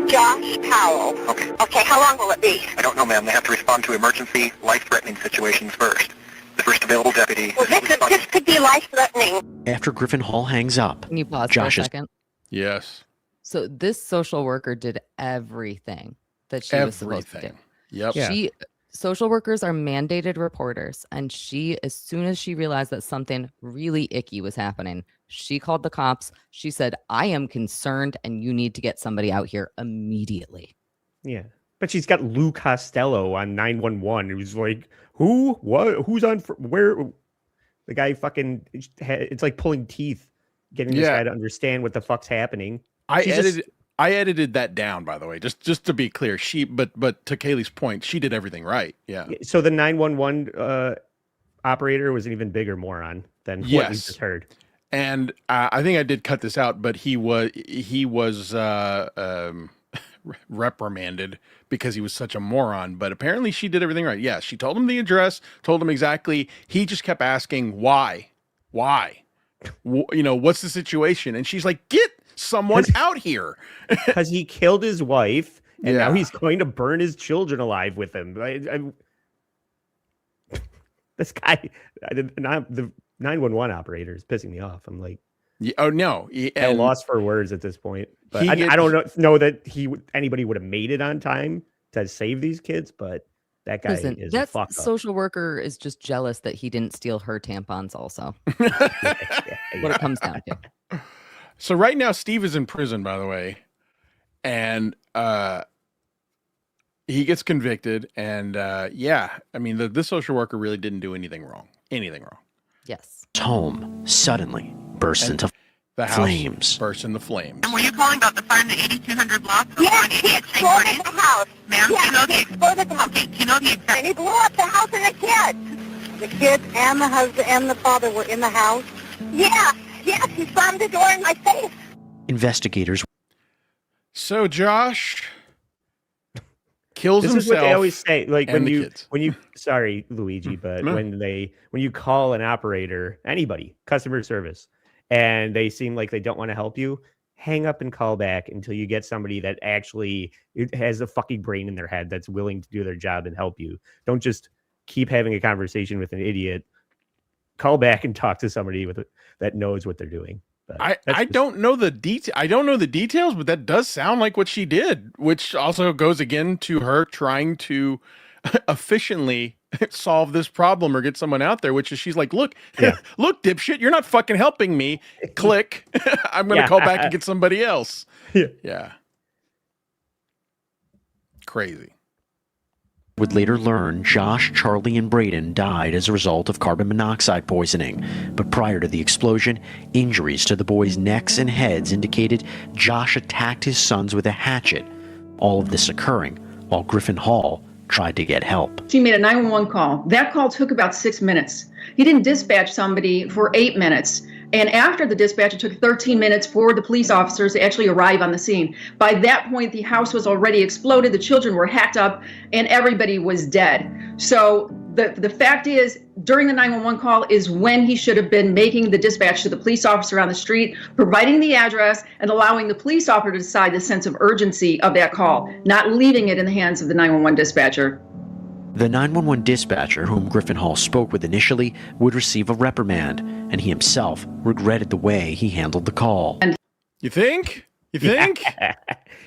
Josh Powell. Okay. Okay, how long will it be? I don't know, ma'am. They have to respond to emergency, life-threatening situations first. The first available deputy... Well, this could be life-threatening. After Griffin Hall hangs up, Can you pause Josh for a is... second? Yes. So this social worker did everything that she was supposed to do. Yep. Social workers are mandated reporters, and she, as soon as she realized that something really icky was happening, she called the cops. She said, I am concerned, and you need to get somebody out here immediately. Yeah. But she's got Lou Costello on 911 who's like, who? What? Who's on? Where? The guy fucking, it's like pulling teeth, getting this guy to understand what the fuck's happening. I edited that down, by the way, just to be clear. But to Kaylee's point, she did everything right. Yeah. So the 911 operator was an even bigger moron than what we just heard. And I think I did cut this out, but he was reprimanded because he was such a moron. But apparently she did everything right. Yeah, she told him the address, told him exactly. He just kept asking why, what's the situation? And she's like, get someone out here, because he killed his wife and now he's going to burn his children alive with him. This guy, the 911 operator is pissing me off. I'm like, oh no, at a loss for words at this point. But I don't know that anybody would have made it on time to save these kids. But that guy is a fuck up. Social worker is just jealous that he didn't steal her tampons. Also, what it comes down to. So right now, Steve is in prison, by the way, And he gets convicted, and yeah, I mean, this social worker really didn't do anything wrong. Yes. Home suddenly bursts into The house flames. bursts into flames. And were you calling about the fire in the 8200 block? Yes, he exploded the house. Ma'am, Yes, do you know he exploded the house. do you know the exact... And he blew up the house and the kids. The kids and the husband and the father were in the house. Yeah, yes, he slammed the door in my face. Investigators. So Josh kills This himself. is what they always say. Like and the kids. when you sorry, Luigi, but No. when you call an operator, anybody, customer service, and they seem like they don't want to help you, hang up and call back until you get somebody that actually has a fucking brain in their head that's willing to do their job and help you. Don't just keep having a conversation with an idiot. Call back and talk to somebody that knows what they're doing. But I don't know the details, but that does sound like what she did, which also goes again to her trying to efficiently solve this problem or get someone out there, which is she's like, look, look, dipshit, you're not fucking helping me. Click. I'm going to call back and get somebody else. Yeah. Crazy. Would later learn Josh, Charlie, and Braden died as a result of carbon monoxide poisoning. But prior to the explosion, injuries to the boys' necks and heads indicated Josh attacked his sons with a hatchet. All of this occurring while Griffin Hall tried to get help. She made a 911 call. That call took about 6 minutes. He didn't dispatch somebody for 8 minutes. And after the dispatch, it took 13 minutes for the police officers to actually arrive on the scene. By that point, the house was already exploded, the children were hacked up, and everybody was dead. So the fact is, during the 911 call is when he should have been making the dispatch to the police officer on the street, providing the address, and allowing the police officer to decide the sense of urgency of that call, not leaving it in the hands of the 911 dispatcher. The 911 dispatcher, whom Griffin Hall spoke with initially, would receive a reprimand, and he himself regretted the way he handled the call. You think? You think? Yeah.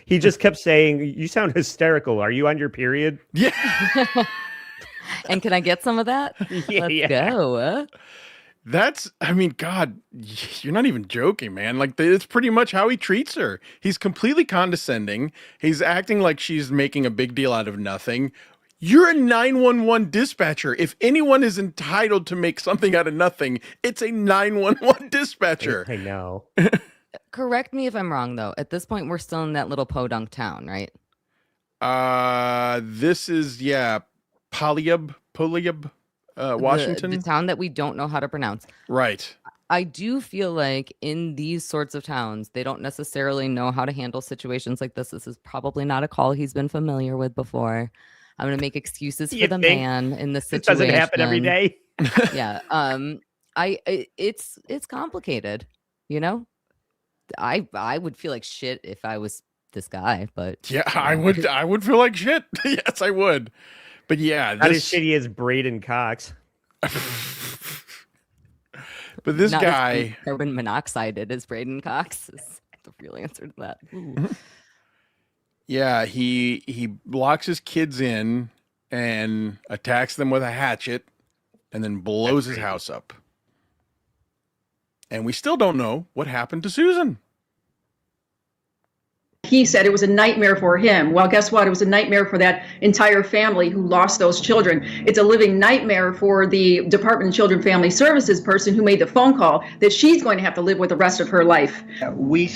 He just kept saying, "You sound hysterical. Are you on your period?" Yeah. And can I get some of that? Let's go. That's, I mean, God, you're not even joking, man. Like, it's pretty much how he treats her. He's completely condescending. He's acting like she's making a big deal out of nothing. You're a 911 dispatcher. If anyone is entitled to make something out of nothing, it's a 911 dispatcher. I know. Correct me if I'm wrong, though. At this point, we're still in that little podunk town, right? This is, Polyub, Washington. The town that we don't know how to pronounce. Right. I do feel like in these sorts of towns, they don't necessarily know how to handle situations like this. This is probably not a call he's been familiar with before. I'm going to make excuses for the man in this situation. It doesn't happen every day. Yeah. It's complicated, you know? I would feel like shit if I was this guy, but yeah, I would feel like shit. Yes, I would. But yeah, not as shitty as Braden Cox. But this not guy, as carbon monoxide is Braden Cox is the real answer to that. Ooh. Yeah, he locks his kids in and attacks them with a hatchet and then blows his house up. And we still don't know what happened to Susan. He said it was a nightmare for him. Well, guess what? It was a nightmare for that entire family who lost those children. It's a living nightmare for the Department of Children and Family Services person who made the phone call that she's going to have to live with the rest of her life. We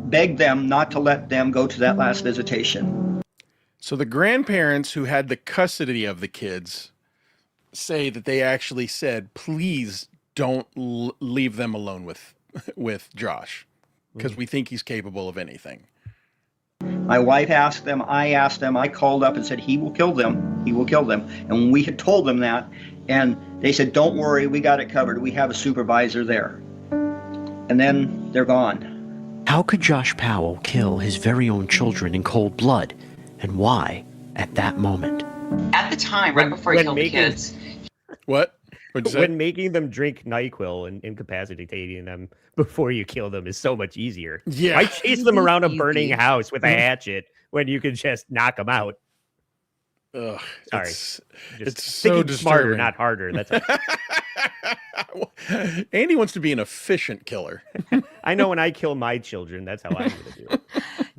begged them not to let them go to that last visitation. So the grandparents who had the custody of the kids say that they actually said, please don't leave them alone with Josh, because we think he's capable of anything. My wife asked them, I asked them, I called up and said, he will kill them, he will kill them. And we had told them that, and they said, don't worry, we got it covered, we have a supervisor there. And then they're gone. How could Josh Powell kill his very own children in cold blood? And why at that moment? At the time, right before he killed the kids. What? When making them drink NyQuil and incapacitating them before you kill them is so much easier. Yeah. Why chase them around a burning house with a hatchet when you could just knock them out? Ugh, sorry. It's so thinking smarter, disturbing. not harder. That's Andy wants to be an efficient killer. I know when I kill my children, that's how I'm going to do it.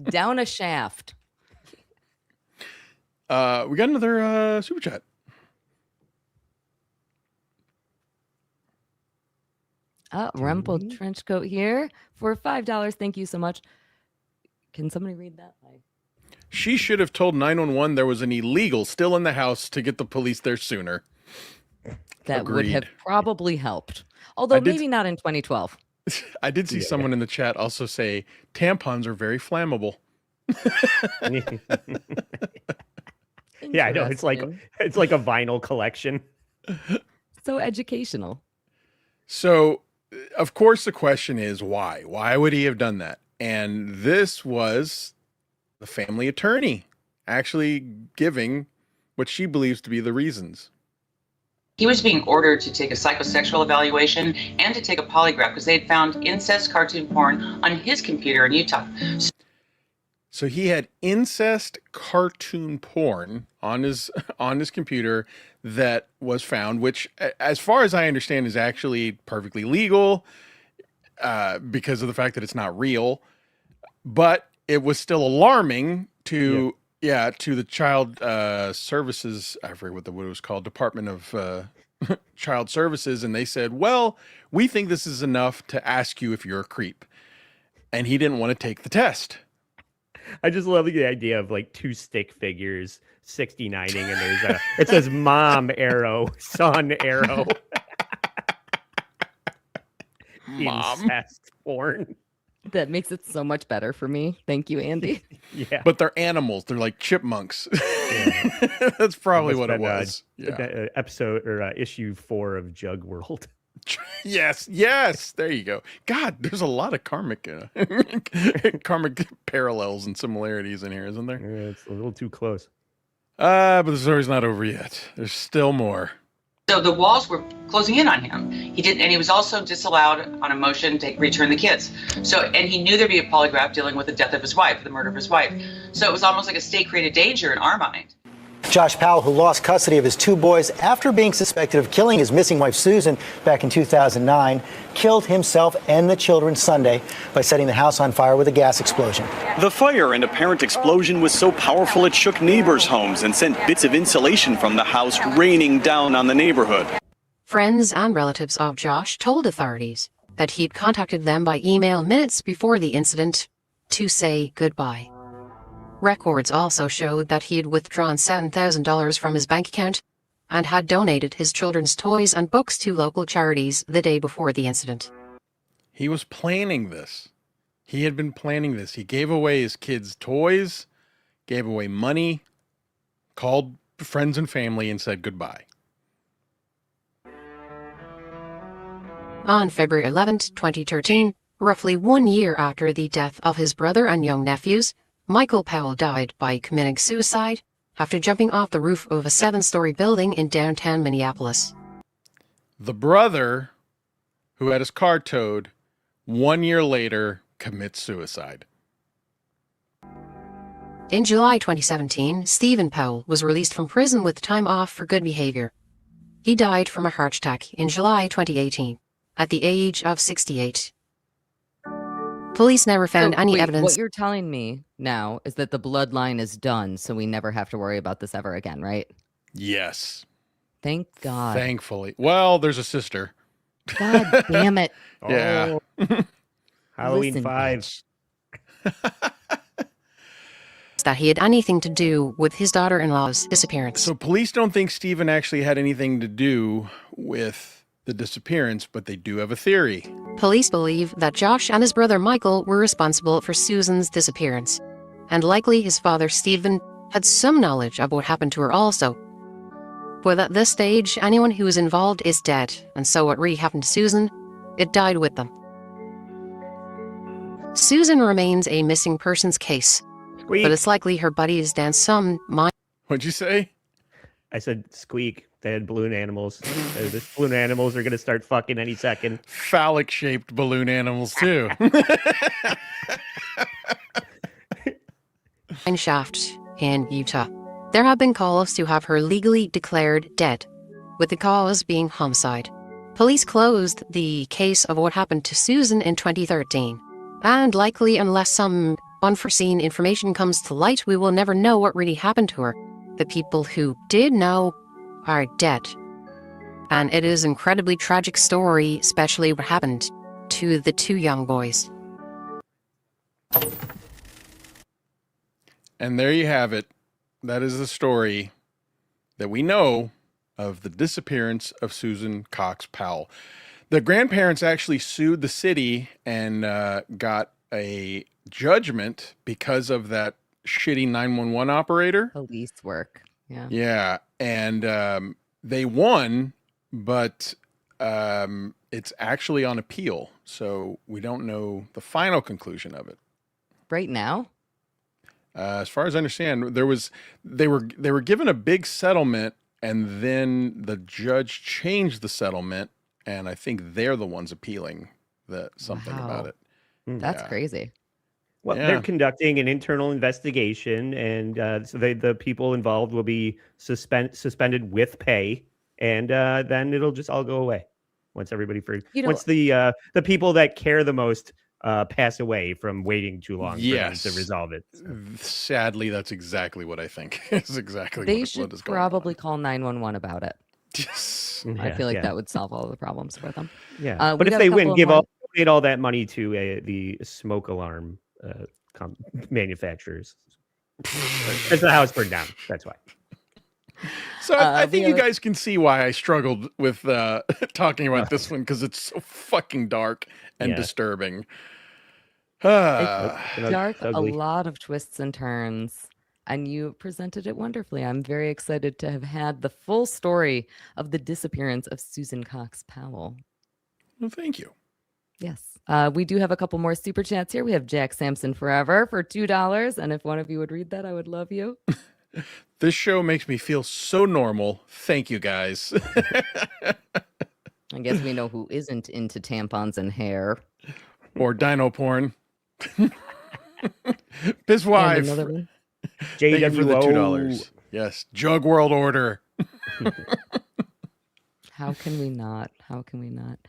Down a shaft. We got another super chat. Rumpled trench coat here for $5. Thank you so much. Can somebody read that? She should have told 911 there was an illegal still in the house to get the police there sooner. That would have Agreed. probably helped. Although maybe not in 2012. I did see someone in the chat also say tampons are very flammable. Yeah, I know. It's like a vinyl collection. So educational. So, of course, the question is why? Why would he have done that? And this was the family attorney actually giving what she believes to be the reasons. He was being ordered to take a psychosexual evaluation and to take a polygraph because they had found incest cartoon porn on his computer in Utah. So he had incest cartoon porn on his computer that was found, which, as far as I understand, is actually perfectly legal because of the fact that it's not real. But it was still alarming to the child services. I forget what it was called, Department of Child Services, and they said, "Well, we think this is enough to ask you if you're a creep," and he didn't want to take the test. I just love the idea of like two stick figures 69ing, and it says mom arrow, son arrow. Mom. Incest porn. That makes it so much better for me. Thank you, Andy. Yeah. But they're animals. They're like chipmunks. Yeah. That's probably what it was. Episode or issue 4 of Jug World. Yes. There you go. God, there's a lot of karmic parallels and similarities in here, isn't there? Yeah, it's a little too close. But the story's not over yet. There's still more. So the walls were closing in on him. And he was also disallowed on a motion to return the kids. And he knew there'd be a polygraph dealing with the death of his wife, the murder of his wife. So it was almost like a state-created danger in our mind. Josh Powell, who lost custody of his 2 boys after being suspected of killing his missing wife Susan back in 2009, killed himself and the children Sunday by setting the house on fire with a gas explosion. The fire and apparent explosion was so powerful it shook neighbors' homes and sent bits of insulation from the house raining down on the neighborhood. Friends and relatives of Josh told authorities that he'd contacted them by email minutes before the incident to say goodbye. Records also showed that he had withdrawn $7,000 from his bank account and had donated his children's toys and books to local charities the day before the incident. He was planning this. He had been planning this. He gave away his kids' toys, gave away money, called friends and family, and said goodbye. On February 11, 2013, roughly 1 year after the death of his brother and young nephews, Michael Powell died by committing suicide after jumping off the roof of a 7-story building in downtown Minneapolis. The brother, who had his car towed, 1 year later commits suicide. In July 2017, Stephen Powell was released from prison with time off for good behavior. He died from a heart attack in July 2018 at the age of 68. Police never found any evidence. What you're telling me now is that the bloodline is done, so we never have to worry about this ever again, right? Yes. Thank God. Thankfully. Well, there's a sister. God damn it. Yeah. Halloween 5. That he had anything to do with his daughter-in-law's disappearance. So police don't think Stephen actually had anything to do with the disappearance, but they do have a theory. Police believe that Josh and his brother Michael were responsible for Susan's disappearance, and likely his father Stephen had some knowledge of what happened to her also. But at this stage, anyone who was involved is dead, and so what really happened to Susan, it died with them. Susan remains a missing persons case, Squeak. but it's likely her body is down some mine. What'd you say? I said squeak. They had balloon animals. The balloon animals are going to start fucking any second. Phallic-shaped balloon animals, too. Mine shaft in Utah. There have been calls to have her legally declared dead, with the cause being homicide. Police closed the case of what happened to Susan in 2013, and likely unless some unforeseen information comes to light, we will never know what really happened to her. The people who did know are dead. And it is an incredibly tragic story, especially what happened to the two young boys. And there you have it. That is the story that we know of the disappearance of Susan Cox Powell. The grandparents actually sued the city and got a judgment because of that shitty 911 operator. Police work. Yeah. Yeah. And they won, but it's actually on appeal. So we don't know the final conclusion of it. Right now? As far as I understand, they were given a big settlement, and then the judge changed the settlement, and I think they're the ones appealing something about it. That's crazy. Well, they're conducting an internal investigation, and so the people involved will be suspended with pay, and then it'll just all go away once everybody once the people that care the most pass away from waiting too long for them to resolve it. So. Sadly, that's exactly what I think. It's exactly They what should is going probably call 911 about it. I feel like that would solve all the problems for them. Yeah, but if they win, donate all that money to the smoke alarm manufacturers. That's the house burned down. That's why. So I think you guys can see why I struggled with talking about this one, because it's so fucking dark and disturbing. Dark, a lot of twists and turns, and you presented it wonderfully. I'm very excited to have had the full story of the disappearance of Susan Cox Powell. Well, thank you. Yes. We do have a couple more super chats here. We have Jack Sampson Forever for $2. And if one of you would read that, I would love you. This show makes me feel so normal. Thank you, guys. I guess we know who isn't into tampons and hair. Or dino porn. His wife. JWO. Thank you for the $2. Yes. Jug World Order. How can we not? How can we not?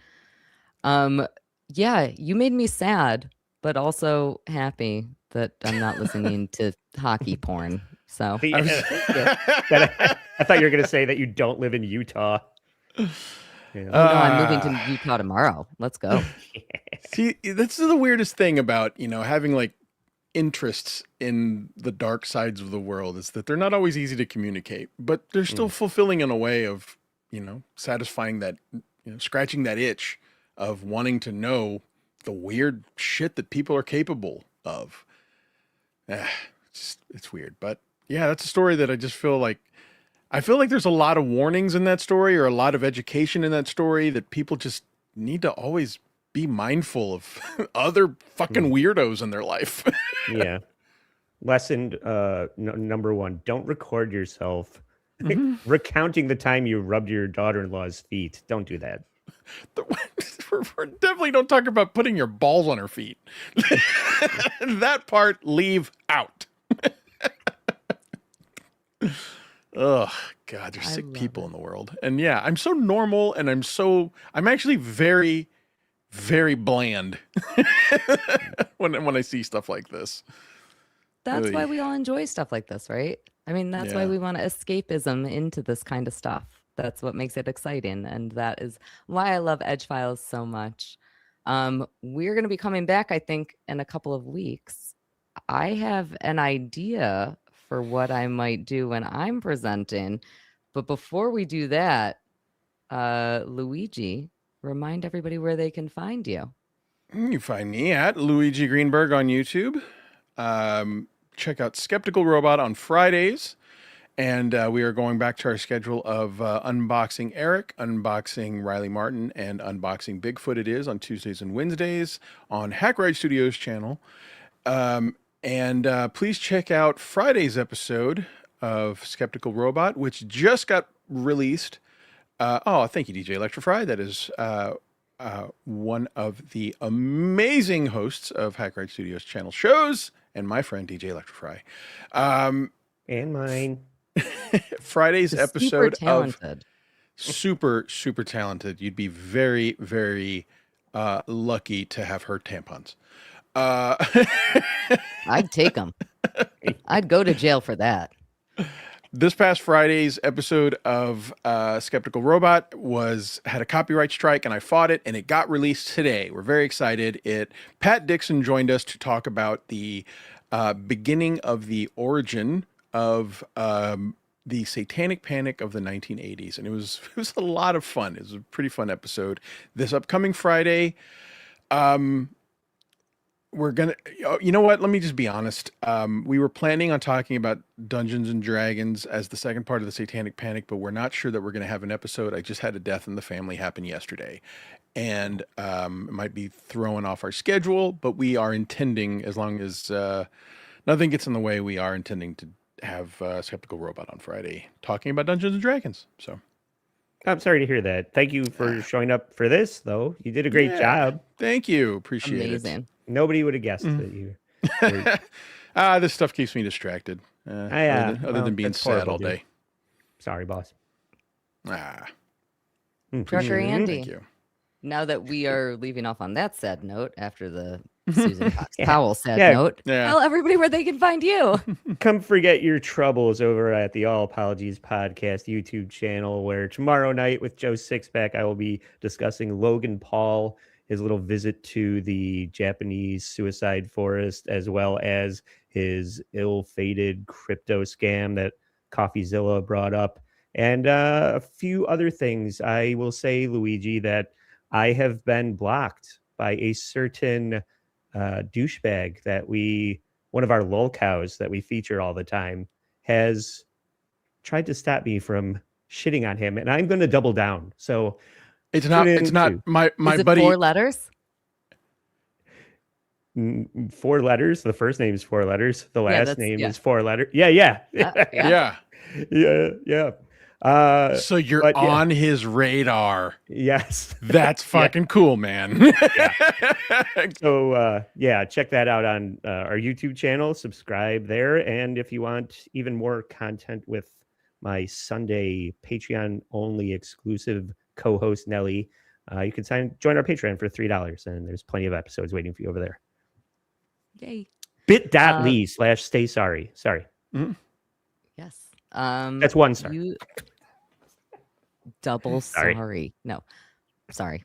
Yeah, you made me sad, but also happy that I'm not listening to hockey porn. So I thought you were going to say that you don't live in Utah. No, I'm moving to Utah tomorrow. Let's go. See, that's the weirdest thing about, having like interests in the dark sides of the world, is that they're not always easy to communicate, but they're still fulfilling in a way of, satisfying that, scratching that itch of wanting to know the weird shit that people are capable of. It's weird, but yeah, that's a story that I just feel like there's a lot of warnings in that story, or a lot of education in that story, that people just need to always be mindful of other fucking weirdos in their life. Yeah. Lesson number 1, don't record yourself recounting the time you rubbed your daughter-in-law's feet. Don't do that. We definitely don't talk about putting your balls on her feet. That part, leave out. Oh God, there's sick people in the world. And yeah, I'm so normal, and I'm actually very, very bland when I see stuff like this. That's why we all enjoy stuff like this, right? I mean, that's why we want escapism into this kind of stuff. That's what makes it exciting. And that is why I love Edge Files so much. We're going to be coming back, I think, in a couple of weeks. I have an idea for what I might do when I'm presenting. But before we do that, Luigi, remind everybody where they can find you. You find me at Luigi Greenberg on YouTube. Check out Skeptical Robot on Fridays. And we are going back to our schedule of unboxing Eric, unboxing Riley Martin, and unboxing Bigfoot It Is on Tuesdays and Wednesdays on Hack Ride Studios channel. And please check out Friday's episode of Skeptical Robot, which just got released. Thank you, DJ Electrify. That is one of the amazing hosts of Hack Ride Studios channel shows, and my friend DJ Electrify. And mine. Friday's episode of super talented. You'd be very, very lucky to have her tampons. Uh, I'd take them. I'd go to jail for that. This past Friday's episode of Skeptical Robot had a copyright strike, and I fought it, and it got released today. We're very excited. Pat Dixon joined us to talk about the beginning of the origin of the Satanic Panic of the 1980s, and it was a lot of fun. It was a pretty fun episode. This upcoming Friday, we're gonna, you know what? Let me just be honest. We were planning on talking about Dungeons and Dragons as the second part of the Satanic Panic, but we're not sure that we're going to have an episode. I just had a death in the family happen yesterday, and it might be throwing off our schedule. But we are intending, as long as nothing gets in the way, we are intending to have Skeptical Robot on Friday talking about Dungeons and Dragons. So. I'm sorry to hear that. Thank you for showing up for this, though. You did a great job. Thank you. Appreciate Amazing. Nobody would have guessed that you. This stuff keeps me distracted. Other than being sad all day. Sorry, boss. Trucker Andy. Thank you. Now that we are leaving off on that sad note after the Susan Cox Powell sad note, tell everybody where they can find you. Come forget your troubles over at the All Apologies Podcast YouTube channel, where tomorrow night with Joe Sixpack, I will be discussing Logan Paul, his little visit to the Japanese suicide forest, as well as his ill-fated crypto scam that CoffeeZilla brought up, and a few other things. I will say, Luigi, that I have been blocked by a certain douchebag that one of our lol cows that we feature all the time, has tried to stop me from shitting on him, and I'm going to double down. So it's not my Is it buddy. 4 letters? 4 letters. The first name is 4 letters. The last name is 4 letters. Yeah. So you're on his radar. Yes. That's fucking cool, man. So check that out on our YouTube channel. Subscribe there. And if you want even more content with my Sunday Patreon only exclusive co-host Nelly, you can join our Patreon for $3, and there's plenty of episodes waiting for you over there. Yay. bit.ly/stay sorry. Yes. That's 1 star. Double sorry. No. Sorry.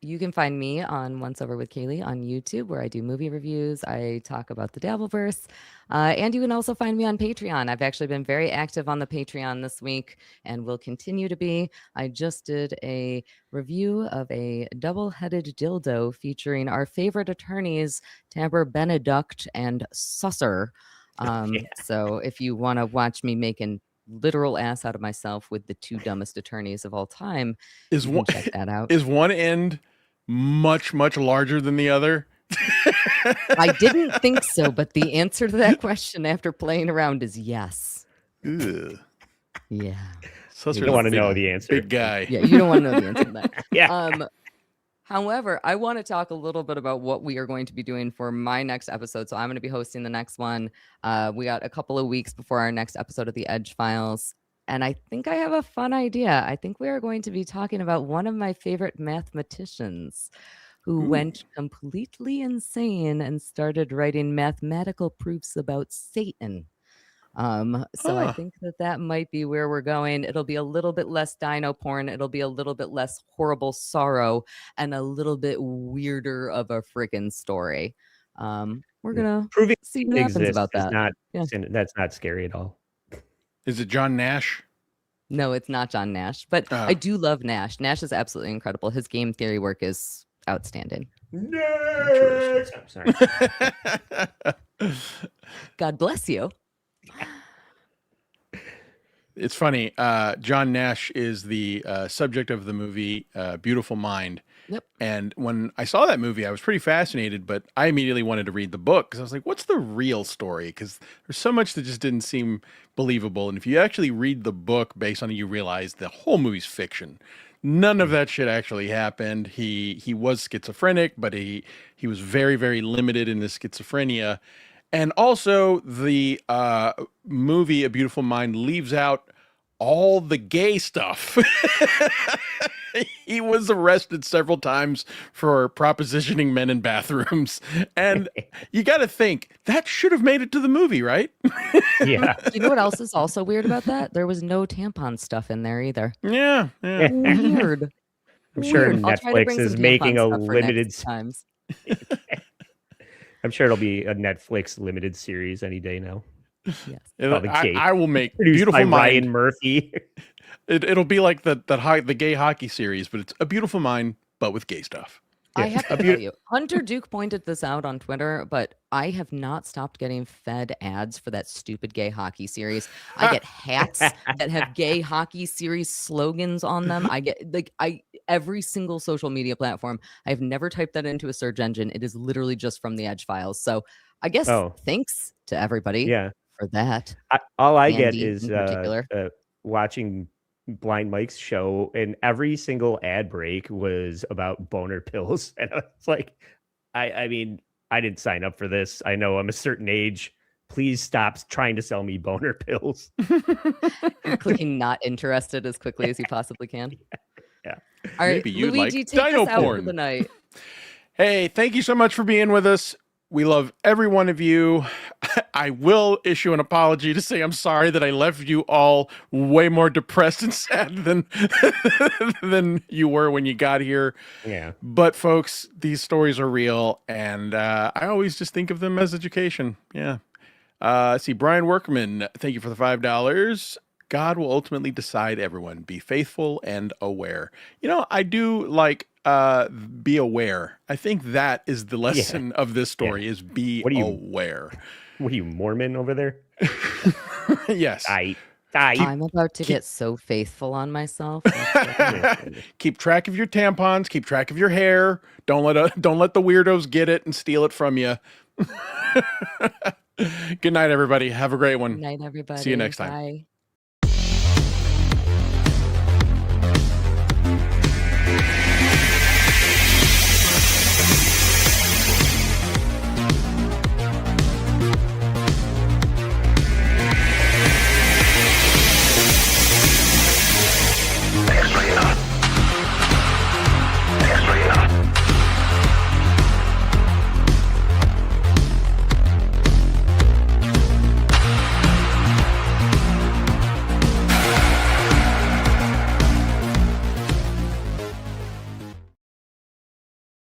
You can find me on Once Over with Kaylee on YouTube, where I do movie reviews. I talk about the Dabbleverse. And you can also find me on Patreon. I've actually been very active on the Patreon this week and will continue to be. I just did a review of a double-headed dildo featuring our favorite attorneys, Taber Benedict and Susser. So if you want to watch me making literal ass out of myself with the 2 dumbest attorneys of all time, you can check that out. Is one end much larger than the other? I didn't think so, but the answer to that question after playing around is yes. Ugh. Yeah. You don't want to know the answer. Big guy. Yeah, you don't want to know the answer to that. Yeah. However, I want to talk a little bit about what we are going to be doing for my next episode. So I'm going to be hosting the next one. We got a couple of weeks before our next episode of the Edge Files. And I think I have a fun idea. I think we are going to be talking about one of my favorite mathematicians who went completely insane and started writing mathematical proofs about Satan. So I think that might be where we're going. It'll be a little bit less dino porn. It'll be a little bit less horrible sorrow and a little bit weirder of a freaking story. We're going to see what happens about that. That's not scary at all. Is it John Nash? No, it's not John Nash, but I do love Nash. Nash is absolutely incredible. His game theory work is outstanding. Next! Sorry. God bless you. It's funny. John Nash is the subject of the movie Beautiful Mind. Yep. And when I saw that movie, I was pretty fascinated, but I immediately wanted to read the book because I was like, what's the real story? Because there's so much that just didn't seem believable. And if you actually read the book based on it, you realize the whole movie's fiction. None of that shit actually happened. He was schizophrenic, but he was very, very limited in his schizophrenia. And also the movie A Beautiful Mind leaves out all the gay stuff. He was arrested several times for propositioning men in bathrooms. And you got to think that should have made it to the movie, right? Yeah. You know what else is also weird about that? There was no tampon stuff in there either. Yeah. Weird. I'm sure Weird. I'll try to Netflix bring is some making tampon a stuff for limited next times. I'm sure it'll be a Netflix limited series any day now. Yes. I will make Produced Beautiful by Mind. Ryan Murphy. It'll be like the gay hockey series, but it's A Beautiful Mind, but with gay stuff. I have to tell you, Hunter Duke pointed this out on Twitter, but I have not stopped getting fed ads for that stupid gay hockey series. I get hats that have gay hockey series slogans on them. I get every single social media platform. I've never typed that into a search engine. It is literally just from the Edge files. So I guess thanks to everybody for that. All I get Andy is in particular. watching Blind Mike's show, and every single ad break was about boner pills. And I was like, I mean, I didn't sign up for this. I know I'm a certain age. Please stop trying to sell me boner pills. You're clicking not interested as quickly as you possibly can. Yeah. All right, Maybe you'd Luigi, like take dino us out for porn. the night. Hey, thank you so much for being with us. We love every one of you. I will issue an apology to say I'm sorry that I left you all way more depressed and sad than you were when you got here. Yeah. But folks, these stories are real, and I always just think of them as education. Yeah. See, Brian Workman, thank you for the $5. God will ultimately decide everyone. Be faithful and aware. You know, I do like be aware. I think that is the lesson of this story is be aware. What are you, Mormon over there? Yes. I'm about to get so faithful on myself. Keep track of your tampons. Keep track of your hair. Don't let the weirdos get it and steal it from you. Good night, everybody. Have a great one. Good night, everybody. See you next time. Bye.